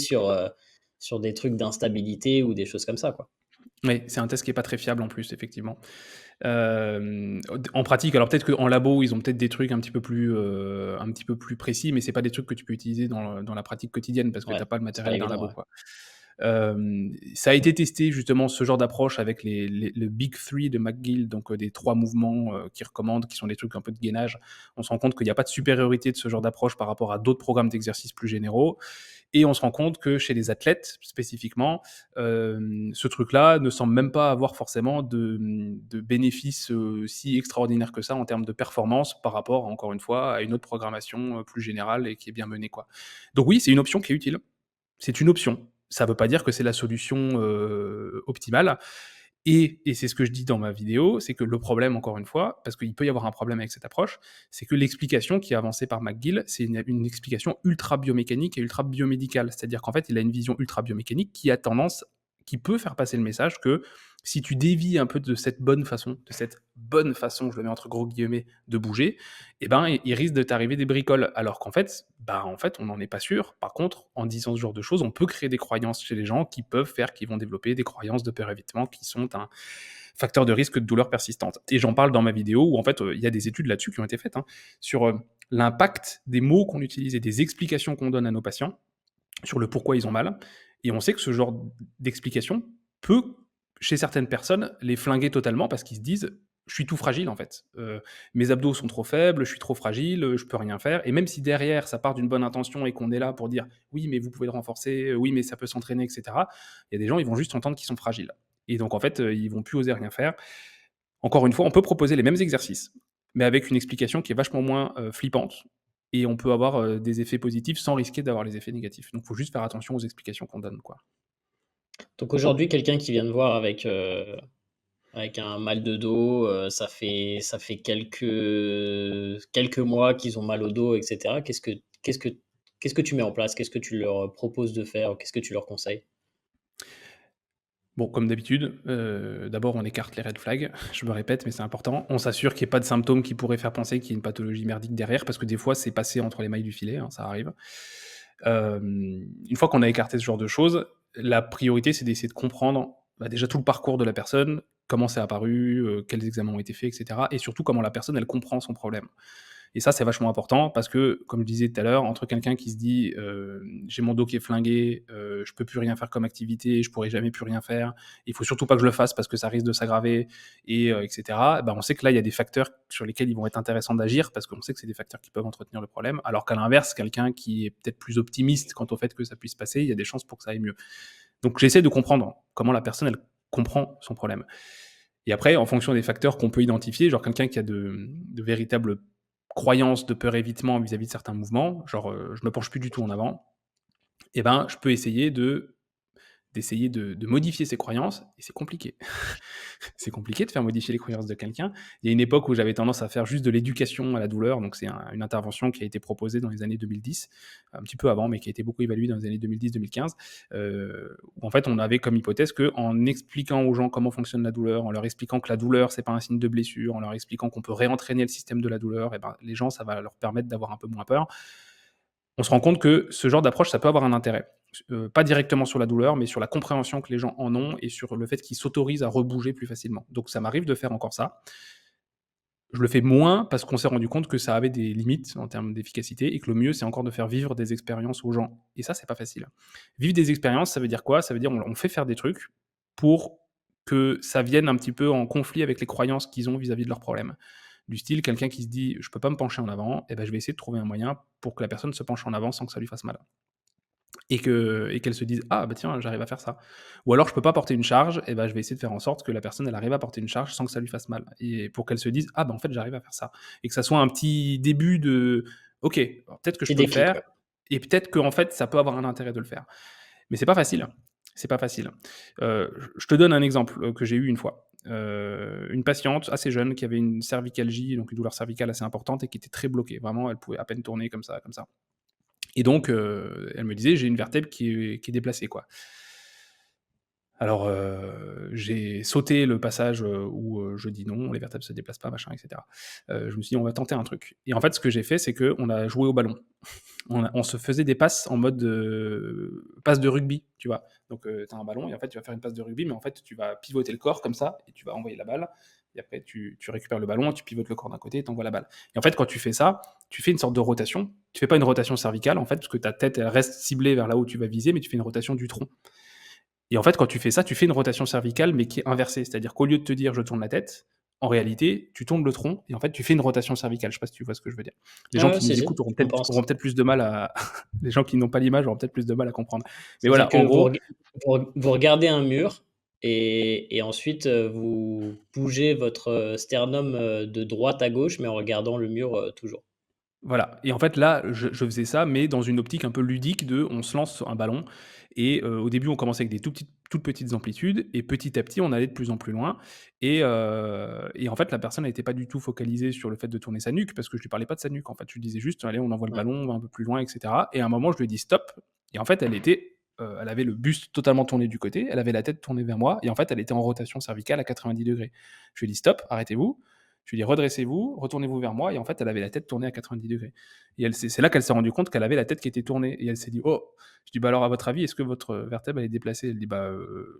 sur des trucs d'instabilité ou des choses comme ça, quoi. Oui, c'est un test qui est pas très fiable en plus, effectivement. En pratique, alors peut-être qu'en labo, ils ont peut-être des trucs un petit peu plus précis, mais c'est pas des trucs que tu peux utiliser dans la pratique quotidienne parce que tu Ouais, as pas le c'est pas matériel d'un évident, labo, ouais. quoi. Ça a été testé justement ce genre d'approche avec le Big Three de McGill, donc des 3 mouvements, qu'il recommande, qui sont des trucs un peu de gainage. On se rend compte qu'il y a pas de supériorité de ce genre d'approche par rapport à d'autres programmes d'exercices plus généraux et on se rend compte que chez les athlètes spécifiquement, ce truc-là ne semble même pas avoir forcément de bénéfices, si extraordinaires que ça en termes de performance par rapport, encore une fois, à une autre programmation, plus générale et qui est bien menée, quoi. Donc oui, c'est une option qui est utile. C'est une option. Ça ne veut pas dire que c'est la solution, optimale et c'est ce que je dis dans ma vidéo, c'est que le problème, encore une fois, parce qu'il peut y avoir un problème avec cette approche, c'est que l'explication qui est avancée par McGill, c'est une explication ultra biomécanique et ultra biomédicale. C'est-à-dire qu'en fait, il a une vision ultra biomécanique qui peut faire passer le message que si tu dévies un peu de cette «bonne façon», je le mets entre gros guillemets, de bouger, eh ben, il risque de t'arriver des bricoles. Alors qu'en fait, bah, en fait, on n'en est pas sûr. Par contre, en disant ce genre de choses, on peut créer des croyances chez les gens qui peuvent faire qu'ils vont développer des croyances de peur-évitement qui sont un facteur de risque de douleur persistante. Et j'en parle dans ma vidéo où en fait, il y a des études là-dessus qui ont été faites, hein, sur, l'impact des mots qu'on utilise et des explications qu'on donne à nos patients sur le pourquoi ils ont mal. Et on sait que ce genre d'explication peut, chez certaines personnes, les flinguer totalement parce qu'ils se disent: «Je suis tout fragile en fait, mes abdos sont trop faibles, je suis trop fragile, je peux rien faire». Et même si derrière ça part d'une bonne intention et qu'on est là pour dire: «Oui, mais vous pouvez le renforcer, oui, mais ça peut s'entraîner» et cetera. Il y a des gens, ils vont juste entendre qu'ils sont fragiles et donc en fait, ils vont plus oser rien faire. Encore une fois, on peut proposer les mêmes exercices, mais avec une explication qui est vachement moins, flippante et on peut avoir, des effets positifs sans risquer d'avoir les effets négatifs. Donc il faut juste faire attention aux explications qu'on donne, quoi. Donc aujourd'hui, quelqu'un qui vient te voir avec un mal de dos, ça fait quelques mois qu'ils ont mal au dos, et cetera. Qu'est-ce que tu mets en place? Qu'est-ce que tu leur proposes de faire? Qu'est-ce que tu leur conseilles? Bon, comme d'habitude, d'abord on écarte les red flags, je me répète, mais c'est important. On s'assure qu'il y ait pas de symptômes qui pourraient faire penser qu'il y a une pathologie merdique derrière, parce que des fois, c'est passé entre les mailles du filet, hein, ça arrive. Une fois qu'on a écarté ce genre de choses, la priorité, c'est d'essayer de comprendre, bah, déjà tout le parcours de la personne, comment c'est apparu, quels examens ont été faits et cetera et surtout comment la personne, elle comprend son problème. Et ça, c'est vachement important parce que, comme je disais tout à l'heure, entre quelqu'un qui se dit, «J'ai mon dos qui est flingué, je peux plus rien faire comme activité, je pourrai jamais plus rien faire, il faut surtout pas que je le fasse parce que ça risque de s'aggraver» et cetera, bah, on sait que là, il y a des facteurs sur lesquels ils vont être intéressants d'agir parce qu'on sait que c'est des facteurs qui peuvent entretenir le problème. Alors qu'à l'inverse, quelqu'un qui est peut-être plus optimiste quant au fait que ça puisse passer, il y a des chances pour que ça aille mieux. Donc j'essaie de comprendre comment la personne, elle comprend son problème. Et après, en fonction des facteurs qu'on peut identifier, genre quelqu'un qui a de véritables croyances de peur évitement vis-à-vis de certains mouvements, genre, je me penche plus du tout en avant, et ben, je peux essayer d'essayer de modifier ses croyances et c'est compliqué. C'est compliqué de faire modifier les croyances de quelqu'un. Il y a une époque où j'avais tendance à faire juste de l'éducation à la douleur, donc c'est une intervention qui a été proposée dans les années 2010, un petit peu avant, mais qui a été beaucoup évaluée dans les années 2010-2015, où en fait on avait comme hypothèse qu'en expliquant aux gens comment fonctionne la douleur, en leur expliquant que la douleur c'est pas un signe de blessure, en leur expliquant qu'on peut réentraîner le système de la douleur, et ben les gens ça va leur permettre d'avoir un peu moins peur. On se rend compte que ce genre d'approche, ça peut avoir un intérêt. Pas directement sur la douleur, mais sur la compréhension que les gens en ont et sur le fait qu'ils s'autorisent à rebouger plus facilement. Donc ça m'arrive de faire encore ça. Je le fais moins parce qu'on s'est rendu compte que ça avait des limites en termes d'efficacité et que le mieux, c'est encore de faire vivre des expériences aux gens. Et ça, c'est pas facile. Vivre des expériences, ça veut dire quoi? Ça veut dire on fait faire des trucs pour que ça vienne un petit peu en conflit avec les croyances qu'ils ont vis-à-vis de leurs problèmes. Du style, quelqu'un qui se dit: «Je peux pas me pencher en avant», et ben, je vais essayer de trouver un moyen pour que la personne se penche en avant sans que ça lui fasse mal. Et qu'elle se dise: «Ah bah tiens, j'arrive à faire ça». Ou alors je peux pas porter une charge, et ben je vais essayer de faire en sorte que la personne, elle arrive à porter une charge sans que ça lui fasse mal et pour qu'elle se dise: «Ah bah en fait, j'arrive à faire ça» et que ça soit un petit début de: «OK, alors peut-être que je Petit peux le déclic, faire ouais. et peut-être qu'en fait, ça peut avoir un intérêt de le faire». Mais c'est pas facile, c'est pas facile. Je te donne un exemple, que j'ai eu une fois. Une patiente assez jeune qui avait une cervicalgie, donc une douleur cervicale assez importante et qui était très bloquée. Vraiment, elle pouvait à peine tourner comme ça, comme ça. Et donc, elle me disait: «J'ai une vertèbre qui est déplacée, quoi». Alors, j'ai sauté le passage, où, je dis: «Non, les vertèbres se déplacent pas, machin et cetera». Je me suis dit: «On va tenter un truc» et en fait, ce que j'ai fait, c'est qu'on a joué au ballon. On se faisait des passes en mode, passe de rugby, tu vois? Donc, tu as un ballon et en fait, tu vas faire une passe de rugby, mais en fait, tu vas pivoter le corps comme ça et tu vas envoyer la balle et après tu récupères le ballon, tu pivotes le corps d'un côté et tu envoies la balle et en fait, quand tu fais ça, tu fais une sorte de rotation. Tu fais pas une rotation cervicale, en fait, parce que ta tête, elle reste ciblée vers là où tu vas viser, mais tu fais une rotation du tronc et en fait, quand tu fais ça, tu fais une rotation cervicale, mais qui est inversée. C'est-à-dire qu'au lieu de te dire: «Je tourne la tête», en réalité, tu tournes le tronc et en fait, tu fais une rotation cervicale. Je sais pas si tu vois ce que je veux dire? Les gens Ouais, ouais, qui si, nous si, écoutent je compense. auront peut-être plus de mal à les gens qui n'ont pas l'image auront peut-être plus de mal à comprendre. Mais C'est-à-dire voilà, que en gros, vous regardez un mur et ensuite, vous bougez votre, sternum, de droite à gauche, mais en regardant le mur, toujours. voilà et en fait, là, je faisais ça, mais dans une optique un peu ludique de on se lance sur un ballon et au début, on commençait avec des toutes petites amplitudes et petit à petit, on allait de plus en plus loin et en fait, la personne n'était pas du tout focalisée sur le fait de tourner sa nuque parce que je lui parlais pas de sa nuque, en fait. Je lui disais juste: «Allez, on envoie le Ouais. ballon, on va un peu plus loin et cetera» et à un moment, je lui ai dit: «Stop» et en fait, elle avait le buste totalement tourné du côté, elle avait la tête tournée vers moi et en fait, elle était en rotation cervicale à 90°. Je lui ai dit: «Stop, arrêtez-vous». Je lui ai dit: «Redressez-vous, retournez-vous vers moi» et en fait, elle avait la tête tournée à 90°. Et c'est là qu'elle s'est rendue compte qu'elle avait la tête qui était tournée et elle s'est dit: «Oh!» Je dis: «Bah, alors à votre avis, est-ce que votre vertèbre elle est déplacée?» Elle dit: «Bah,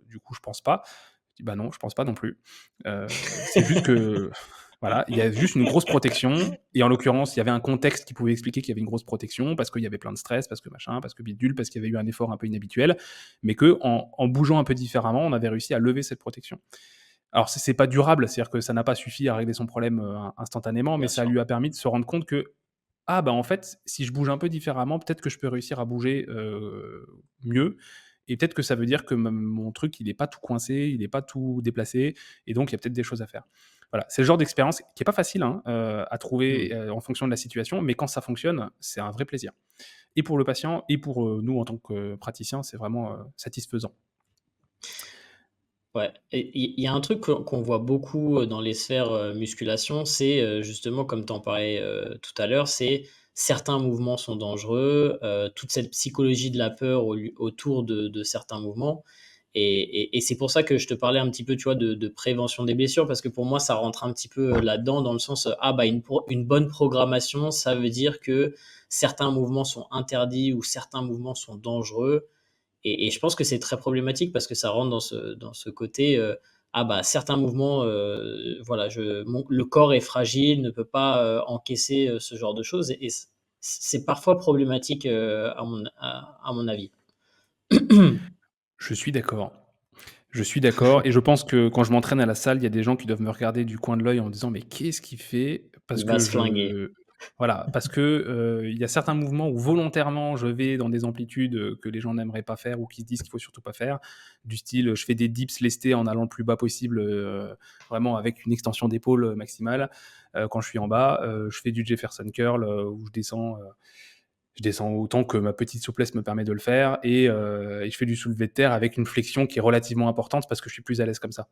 du coup, je pense pas». Je dis: «Bah, non, je pense pas non plus. C'est juste que voilà, il y a juste une grosse protection» et en l'occurrence, il y avait un contexte qui pouvait expliquer qu'il y avait une grosse protection parce qu'il y avait plein de stress, parce que machin, parce que bidule, parce qu'il y avait eu un effort un peu inhabituel, mais qu'en bougeant un peu différemment, on avait réussi à lever cette protection. Alors c'est pas durable, c'est-à-dire que ça n'a pas suffi à régler son problème, instantanément, mais Bien ça sûr. lui a permis de se rendre compte que: «Ah bah, en fait, si je bouge un peu différemment, peut-être que je peux réussir à bouger, mieux et peut-être que ça veut dire que mon truc, il est pas tout coincé, il est pas tout déplacé et donc il y a peut-être des choses à faire». Voilà, c'est le genre d'expérience qui est pas facile, hein, à trouver, Mmh. en fonction de la situation, mais quand ça fonctionne, c'est un vrai plaisir et pour le patient et pour, nous en tant que praticiens, c'est vraiment, satisfaisant. Ouais et il y a un truc qu'on voit beaucoup, dans les sphères, musculation, c'est, justement comme tu en parlais, tout à l'heure, c'est certains mouvements sont dangereux, toute cette psychologie de la peur autour de certains mouvements Et c'est pour ça que je te parlais un petit peu, tu vois, de prévention des blessures, parce que pour moi, ça rentre un petit peu là-dedans, dans le sens, une bonne programmation, ça veut dire que certains mouvements sont interdits ou certains mouvements sont dangereux. Et je pense que c'est très problématique parce que ça rentre dans ce côté, certains mouvements, voilà, le corps est fragile, ne peut pas encaisser ce genre de choses. Et c'est parfois problématique, à mon avis. Je suis d'accord. Je suis d'accord et je pense que quand je m'entraîne à la salle, il y a des gens qui doivent me regarder du coin de l'œil en disant: «Mais qu'est-ce qu'il fait?» Parce Il va que se flinguer. voilà, parce que, il y a certains mouvements où volontairement je vais dans des amplitudes, que les gens n'aimeraient pas faire ou qui se disent qu'il faut surtout pas faire. Du style, je fais des dips lestés en allant le plus bas possible, vraiment avec une extension d'épaule, maximale, quand je suis en bas. Je fais du Jefferson curl, où je descends autant que ma petite souplesse me permet de le faire et je fais du soulevé de terre avec une flexion qui est relativement importante parce que je suis plus à l'aise comme ça.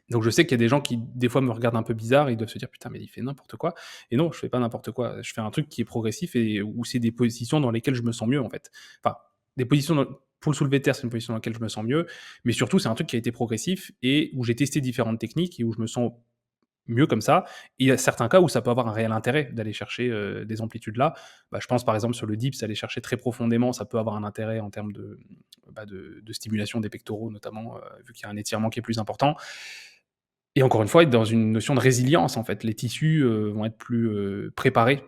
Donc je sais qu'il y a des gens qui, des fois, me regardent un peu bizarre et ils doivent se dire: «Putain, mais il fait n'importe quoi» et non, je fais pas n'importe quoi. Je fais un truc qui est progressif et où c'est des positions dans lesquelles je me sens mieux, en fait. Enfin, des positions dans pour le soulevé de terre, c'est une position dans laquelle je me sens mieux, mais surtout, c'est un truc qui a été progressif et où j'ai testé différentes techniques et où je me sens mieux comme ça. Et il y a certains cas où ça peut avoir un réel intérêt d'aller chercher, des amplitudes là. Je pense par exemple sur le dips, aller chercher très profondément, ça peut avoir un intérêt en termes de stimulation des pectoraux notamment, vu qu'il y a un étirement qui est plus important. Et encore une fois, être dans une notion de résilience en fait. Les tissus, vont être plus, préparés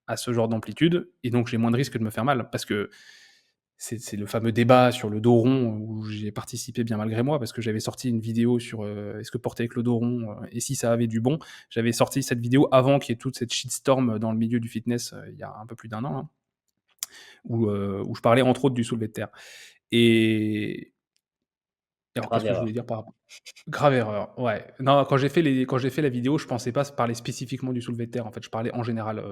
à ce genre d'amplitude et donc j'ai moins de risques de me faire mal. Parce que c'est le fameux débat sur le dos rond où j'ai participé bien malgré moi, parce que j'avais sorti une vidéo sur, est-ce que porter avec le dos rond, et si ça avait du bon? J'avais sorti cette vidéo avant qu'il y ait toute cette shitstorm dans le milieu du fitness, il y a un peu plus d'1 an, hein, où je parlais entre autres du soulevé de terre et alors qu'est-ce Grave que je voulais erreur. dire par rapport grave erreur, ouais. Non, quand j'ai fait la vidéo, je pensais pas parler spécifiquement du soulevé de terre, en fait, je parlais en général,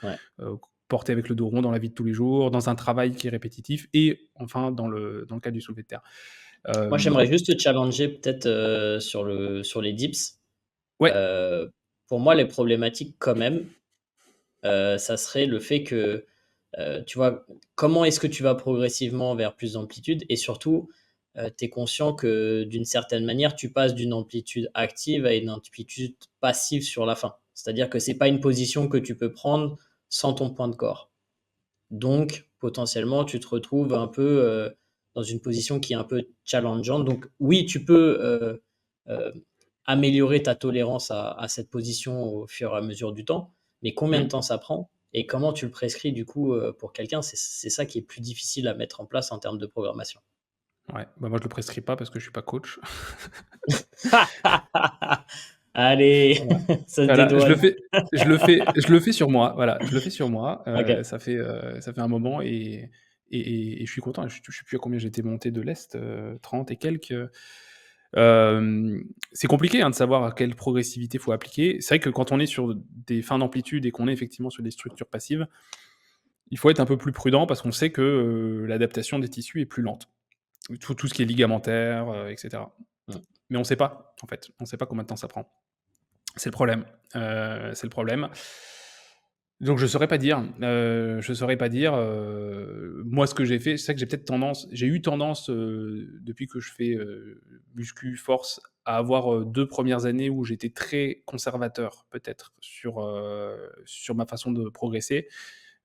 Ouais. heu, porter avec le dos rond dans la vie de tous les jours, dans un travail qui est répétitif et enfin dans le cas du soulevé de terre. Moi, Hem, j'aimerais juste te challenger peut-être, sur les dips. ouais, Heu, pour moi, les problématiques quand même, ça serait le fait que, tu vois, comment est-ce que tu vas progressivement vers plus d'amplitude et surtout, tu es conscient que d'une certaine manière, tu passes d'une amplitude active à une amplitude passive sur la fin. C'est-à-dire que c'est pas une position que tu peux prendre sans ton poids de corps. Donc potentiellement, tu te retrouves un peu, dans une position qui est un peu challengeante. Donc oui, tu peux, heu, améliorer ta tolérance à cette position au fur et à mesure du temps, mais combien de mmh, temps ça prend et comment tu le prescris du coup, pour quelqu'un? C'est ça qui est plus difficile à mettre en place en termes de programmation. ouais, moi je le prescris pas parce que je suis pas coach. Allez, Voilà. ça se Voilà, dédouane. je le fais sur moi, voilà, je le fais sur moi, OK. ça fait un moment et je suis content. Je sais plus à combien j'étais monté de lest, 30 et quelques, c'est compliqué, hein, de savoir à quelle progressivité faut appliquer. C'est vrai que quand on est sur des fins d'amplitude et qu'on est effectivement sur des structures passives, il faut être un peu plus prudent parce qu'on sait que, l'adaptation des tissus est plus lente. Tout ce qui est ligamentaire, et cetera. Mmh. Mais on sait pas, en fait, on sait pas combien de temps ça prend. C'est le problème, c'est le problème. Donc je saurais pas dire, moi ce que j'ai fait, c'est vrai que j'ai eu tendance, depuis que je fais, muscu, force, à avoir, 2 1 années où j'étais très conservateur peut-être sur ma façon de progresser,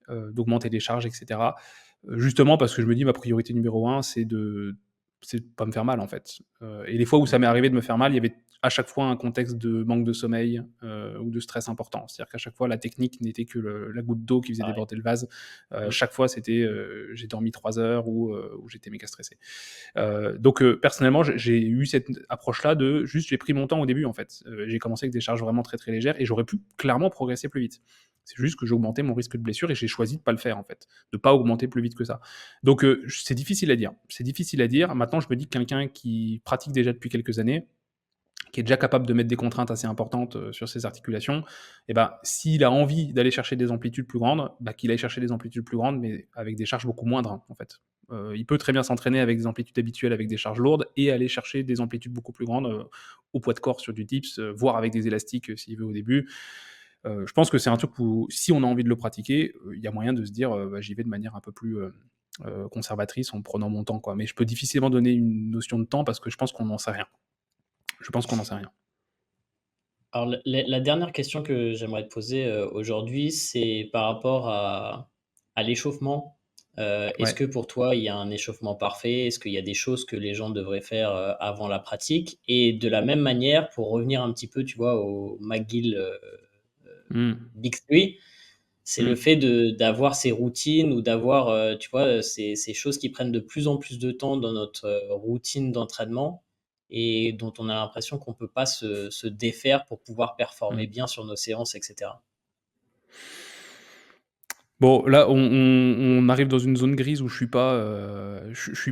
d'augmenter les charges et cetera. Justement parce que je me dis: «Ma priorité numéro un, c'est de pas me faire mal, en fait». Et les fois où Mmh. ça m'est arrivé de me faire mal, il y avait à chaque fois un contexte de manque de sommeil, ou de stress important. C'est-à-dire qu'à chaque fois, la technique n'était que la goutte d'eau qui faisait Pareil. déborder le vase. Mmh. Chaque fois, c'était, j'ai dormi 3 heures ou j'étais méga stressé. Donc personnellement, j'ai eu cette approche-là de juste j'ai pris mon temps au début, en fait. J'ai commencé avec des charges vraiment très, très légères et j'aurais pu clairement progresser plus vite. C'est juste que j'ai augmenté mon risque de blessure et j'ai choisi de pas le faire, en fait, de pas augmenter plus vite que ça. Donc c'est difficile à dire. C'est difficile à dire. Maintenant, je me dis que quelqu'un qui pratique déjà depuis quelques années, qui est déjà capable de mettre des contraintes assez importantes, sur ses articulations et ben, s'il a envie d'aller chercher des amplitudes plus grandes, bah, qu'il aille chercher des amplitudes plus grandes, mais avec des charges beaucoup moindres, hein, en fait. Il peut très bien s'entraîner avec des amplitudes habituelles, avec des charges lourdes et aller chercher des amplitudes beaucoup plus grandes, au poids de corps sur du dips, voire avec des élastiques, s'il veut au début. Je pense que c'est un truc où si on a envie de le pratiquer, il y a moyen de se dire, bah, j'y vais de manière un peu plus, conservatrice en prenant mon temps, quoi. Mais je peux difficilement donner une notion de temps parce que je pense qu'on n'en sait rien. Je pense qu'on n'en sait rien. Alors la dernière question que j'aimerais te poser, aujourd'hui, c'est par rapport à l'échauffement. Est-ce Ouais. que pour toi, il y a un échauffement parfait? Est-ce qu'il y a des choses que les gens devraient faire, avant la pratique? Et de la même manière, pour revenir un petit peu, tu vois, au McGill, Mmh. Big 3, c'est le Mmh. fait d'avoir ces routines ou d'avoir, tu vois, ces choses qui prennent de plus en plus de temps dans notre, routine d'entraînement et dont on a l'impression qu'on peut pas se défaire pour pouvoir performer Mmh. bien sur nos séances et cetera. Bon, là, on arrive dans une zone grise où je suis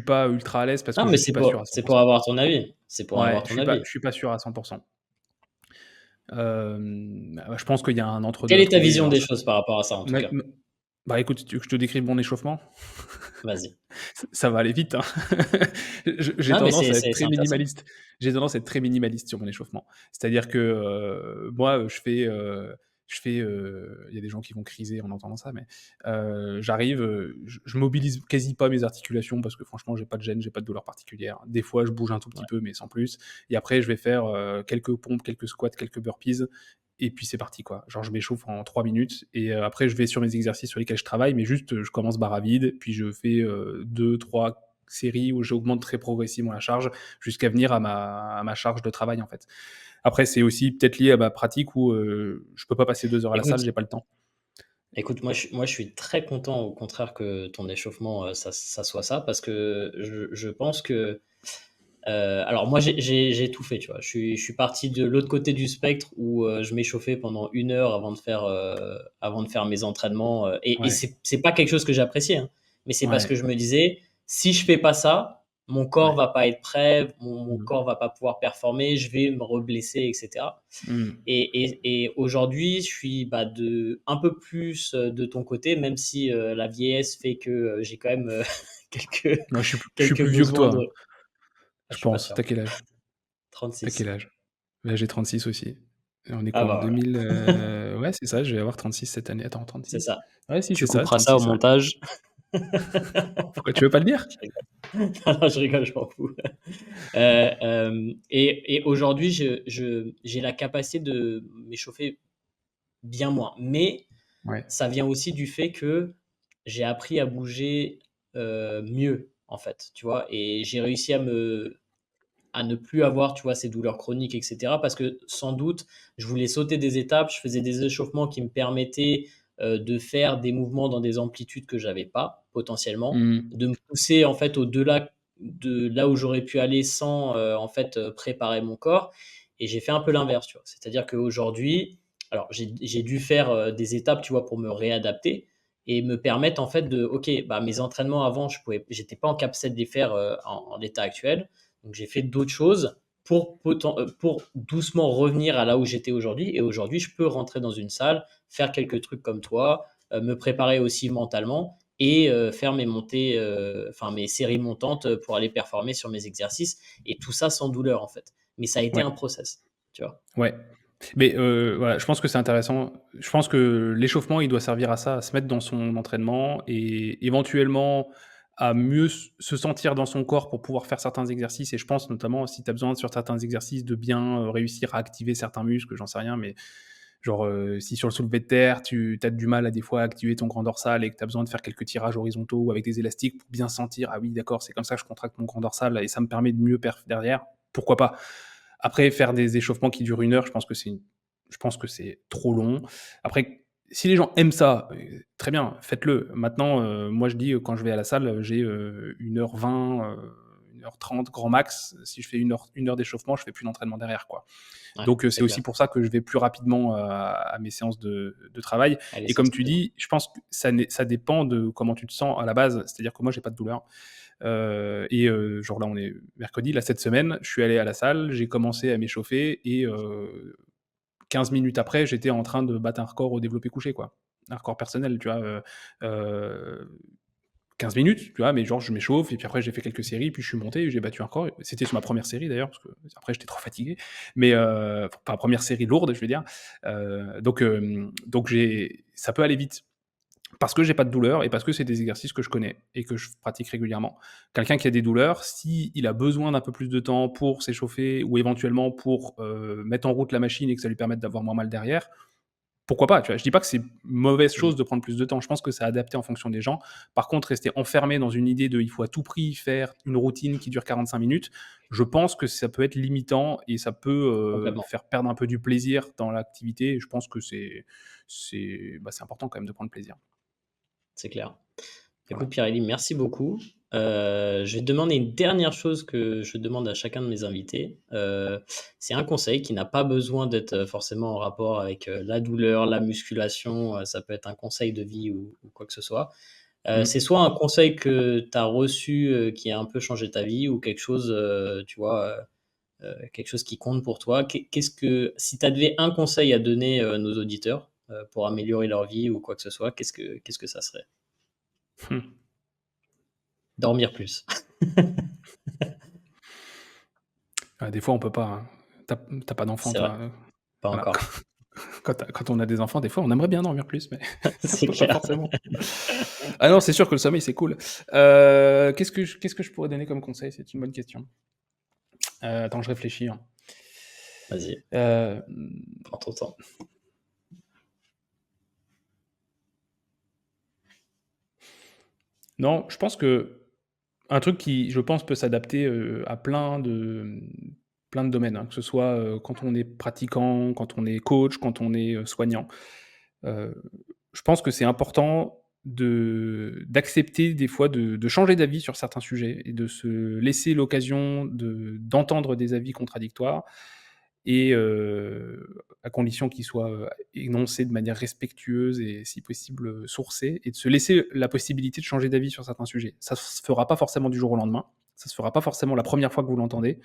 pas ultra à l'aise parce Non, que mais je suis pas sûr à 100. c'est pour avoir ton avis. C'est pour Ouais, avoir ton avis. je suis pas sûr à 100. Je pense qu'il y a un entre-deux Quelle à est ta trouver. vision Alors des ça choses par rapport à ça, en tout mais cas? mais bah, écoute, tu veux que je te décrive mon échauffement? Vas-y. Ça va aller vite, hein. J'ai Non, mais tendance à être c'est très intéressant. minimaliste. J'ai tendance à être très minimaliste sur mon échauffement. C'est-à-dire que, moi, il y a des gens qui vont criser en entendant ça, mais j'arrive, je mobilise quasi pas mes articulations parce que franchement, j'ai pas de gêne, j'ai pas de douleur particulière. Des fois, je bouge un tout petit Ouais, peu, mais sans plus et après je vais faire, quelques pompes, quelques squats, quelques burpees et puis c'est parti, quoi. Genre je m'échauffe en 3 minutes et après je vais sur mes exercices sur lesquels je travaille, mais juste, je commence barre à vide, puis je fais, 2-3 séries où j'augmente très progressivement la charge jusqu'à venir à ma charge de travail, en fait. Après, c'est aussi peut-être lié à ma pratique où, je peux pas passer 2 heures à la Écoute salle, j'ai pas le temps. écoute, moi, je suis très content, au contraire, que ton échauffement, ça soit ça parce que je pense que, alors moi, j'ai tout fait, tu vois? Je suis parti de l'autre côté du spectre où, je m'échauffais pendant 1 heure avant de faire mes entraînements, et Ouais, c'est pas quelque chose que j'appréciais, hein, mais c'est parce ouais, que je me disais: «Si je fais pas ça, mon corps ouais. va pas être prêt, mon Mmh. corps va pas pouvoir performer, je vais me reblesser et cetera». Mmh. Et aujourd'hui, je suis, bah, un peu plus, de ton côté, même si, la vieillesse fait que, j'ai quand même, quelques Ouais, je suis quelques plus vieux que besoins toi, de hein, ah, je je suis pas pense. sûr. Tu quel âge? Tu 36. quel âge? Bah, j'ai 36 aussi. Et on est Ah quoi en bah, voilà, 2000, ouais, c'est ça, je vais avoir 36 cette année. Attends, c'est 36? ça. Ouais, si, Tu c'est ça, couperas ça au 36, ouais. montage. Pourquoi tu veux pas le dire? Je rigole. Non, non, je rigole, je m'en fous. Et aujourd'hui, j'ai la capacité de m'échauffer bien moins. Mais Ouais. ça vient aussi du fait que j'ai appris à bouger, mieux, en fait, tu vois? Et j'ai réussi à ne plus avoir, tu vois, ces douleurs chroniques et cetera. Parce que sans doute, je voulais sauter des étapes, je faisais des échauffements qui me permettaient, de faire des mouvements dans des amplitudes que j'avais pas, potentiellement, Mmh. de me pousser, en fait, au-delà de là où j'aurais pu aller sans, en fait, préparer mon corps. Et j'ai fait un peu l'inverse, tu vois? C'est-à-dire qu'aujourd'hui, alors j'ai dû faire, des étapes, tu vois, pour me réadapter et me permettre, en fait, OK, bah, mes entraînements avant, j'étais pas en capacité de les faire, en l'état actuel. Donc j'ai fait d'autres choses pour doucement revenir à là où j'étais aujourd'hui. Et aujourd'hui, je peux rentrer dans une salle, faire quelques trucs comme toi, me préparer aussi mentalement et faire mes montées, enfin mes séries montantes pour aller performer sur mes exercices. Et tout ça sans douleur en fait. Mais ça a été Ouais, un process, tu vois. ouais. Mais voilà, je pense que c'est intéressant. Je pense que l'échauffement, il doit servir à ça, à se mettre dans son entraînement et éventuellement à mieux se sentir dans son corps pour pouvoir faire certains exercices et je pense notamment si tu as besoin sur certains exercices de bien, réussir à activer certains muscles, j'en sais rien, mais genre, si sur le soulevé de terre, tu as du mal à des fois à activer ton grand dorsal et que tu as besoin de faire quelques tirages horizontaux ou avec des élastiques pour bien sentir: «Ah oui d'accord, c'est comme ça que je contracte mon grand dorsal et ça me permet de mieux perf derrière», pourquoi pas? Après, faire des échauffements qui durent 1 heure, je pense que c'est trop long. Après, si les gens aiment ça, très bien, faites-le. Maintenant, moi je dis, quand je vais à la salle, j'ai, 1h20, 1h30 grand max. Si je fais 1 heure d'échauffement, je fais plus d'entraînement derrière, quoi. Ouais, Donc, c'est c'est aussi clair. pour ça que je vais plus rapidement, à mes séances de travail À et comme tu l'essentiel. dis, je pense que ça dépend de comment tu te sens à la base. C'est-à-dire que moi, j'ai pas de douleur. Genre là, on est mercredi, là, cette semaine, je suis allé à la salle, j'ai commencé à m'échauffer et 15 minutes après, j'étais en train de battre un record au développé couché, quoi. Un record personnel, tu vois? Heu, 15 minutes, tu vois? Mais genre, je m'échauffe et puis après, j'ai fait quelques séries, puis je suis monté et j'ai battu un record. C'était sur ma première série d'ailleurs, parce que après j'étais trop fatigué. Mais enfin, première série lourde, je veux dire. Donc j'ai ça peut aller vite. parce que j'ai pas de douleur et parce que c'est des exercices que je connais et que je pratique régulièrement. Quelqu'un qui a des douleurs, s'il a besoin d'un peu plus de temps pour s'échauffer ou éventuellement pour, mettre en route la machine et que ça lui permette d'avoir moins mal derrière, pourquoi pas, tu vois? Je dis pas que c'est une mauvaise Mmh. chose de prendre plus de temps. Je pense que c'est adapté en fonction des gens. Par contre, rester enfermé dans une idée de il faut à tout prix faire une routine qui dure 45 minutes, je pense que ça peut être limitant et ça peut, Complètement, faire perdre un peu du plaisir dans l'activité et je pense que c'est important quand même de prendre plaisir. c'est clair. Écoute Voilà. Pierre-Élie, merci beaucoup. Je vais te demander une dernière chose que je demande à chacun de mes invités. C'est un conseil qui n'a pas besoin d'être, forcément en rapport avec, la douleur, la musculation, ça peut être un conseil de vie ou quoi que ce soit. Mmh. C'est soit un conseil que tu as reçu, qui a un peu changé ta vie ou quelque chose, tu vois, quelque chose qui compte pour toi. Qu'est-ce que si tu avais un conseil à donner, nos auditeurs, pour améliorer leur vie ou quoi que ce soit, qu'est-ce que ça serait? Mmh. Dormir plus. Des fois on peut pas, hein. Tu pas d'enfant C'est vrai, toi, pas voilà. encore. Quand on a des enfants, des fois on aimerait bien dormir plus, mais on C'est peut pas clair. forcément. Ah non, c'est sûr que le sommeil, c'est cool. Qu'est-ce que je pourrais donner comme conseil? C'est une bonne question. Attends, je réfléchis, hein. Vas-y, Hem, prends ton temps. non, je pense que un truc qui, je pense, peut s'adapter, à plein de domaines, hein, que ce soit, quand on est pratiquant, quand on est coach, quand on est, soignant. Heu, je pense que c'est important d'accepter des fois de changer d'avis sur certains sujets et de se laisser l'occasion d'entendre des avis contradictoires et à condition qu'ils soient, énoncés de manière respectueuse et si possible, sourcés et de se laisser la possibilité de changer d'avis sur certains sujets. Ça se fera pas forcément du jour au lendemain, ça se fera pas forcément la première fois que vous l'entendez,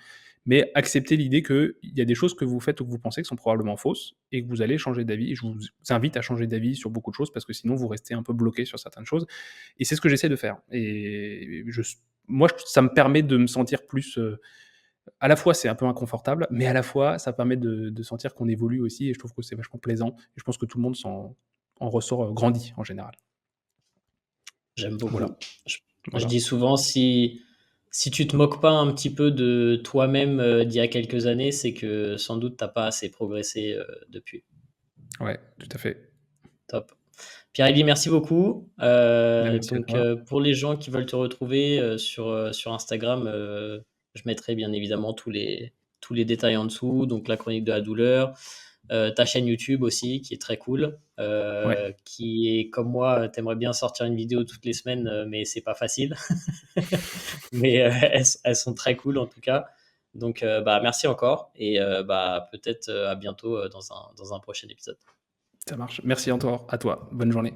mais accepter l'idée qu'il y a des choses que vous faites ou que vous pensez qui sont probablement fausses et que vous allez changer d'avis et je vous invite à changer d'avis sur beaucoup de choses parce que sinon vous restez un peu bloqué sur certaines choses et c'est ce que j'essaie de faire et moi, ça me permet de me sentir plus, à la fois, c'est un peu inconfortable, mais à la fois, ça permet de sentir qu'on évolue aussi et je trouve que c'est vachement plaisant et je pense que tout le monde en ressort, grandi en général. J'aime Voilà, beaucoup. Je voilà. dis souvent si tu te moques pas un petit peu de toi-même, d'il y a quelques années, c'est que sans doute tu as pas assez progressé, depuis. Ouais, tout à fait. Top. Pierre-Élie, merci beaucoup. Bah, merci à Donc, toi. pour les gens qui veulent te retrouver, sur Instagram, je mettrai bien évidemment tous les détails en dessous, donc la chronique de la douleur, ta chaîne YouTube aussi qui est très cool, Ouais. qui est comme moi, tu aimerais bien sortir une vidéo toutes les semaines, mais c'est pas facile. Mais, elles sont très cool en tout cas. Donc, bah, merci encore et bah, peut-être, à bientôt, dans un prochain épisode. Ça marche. Merci encore à toi. Bonne journée.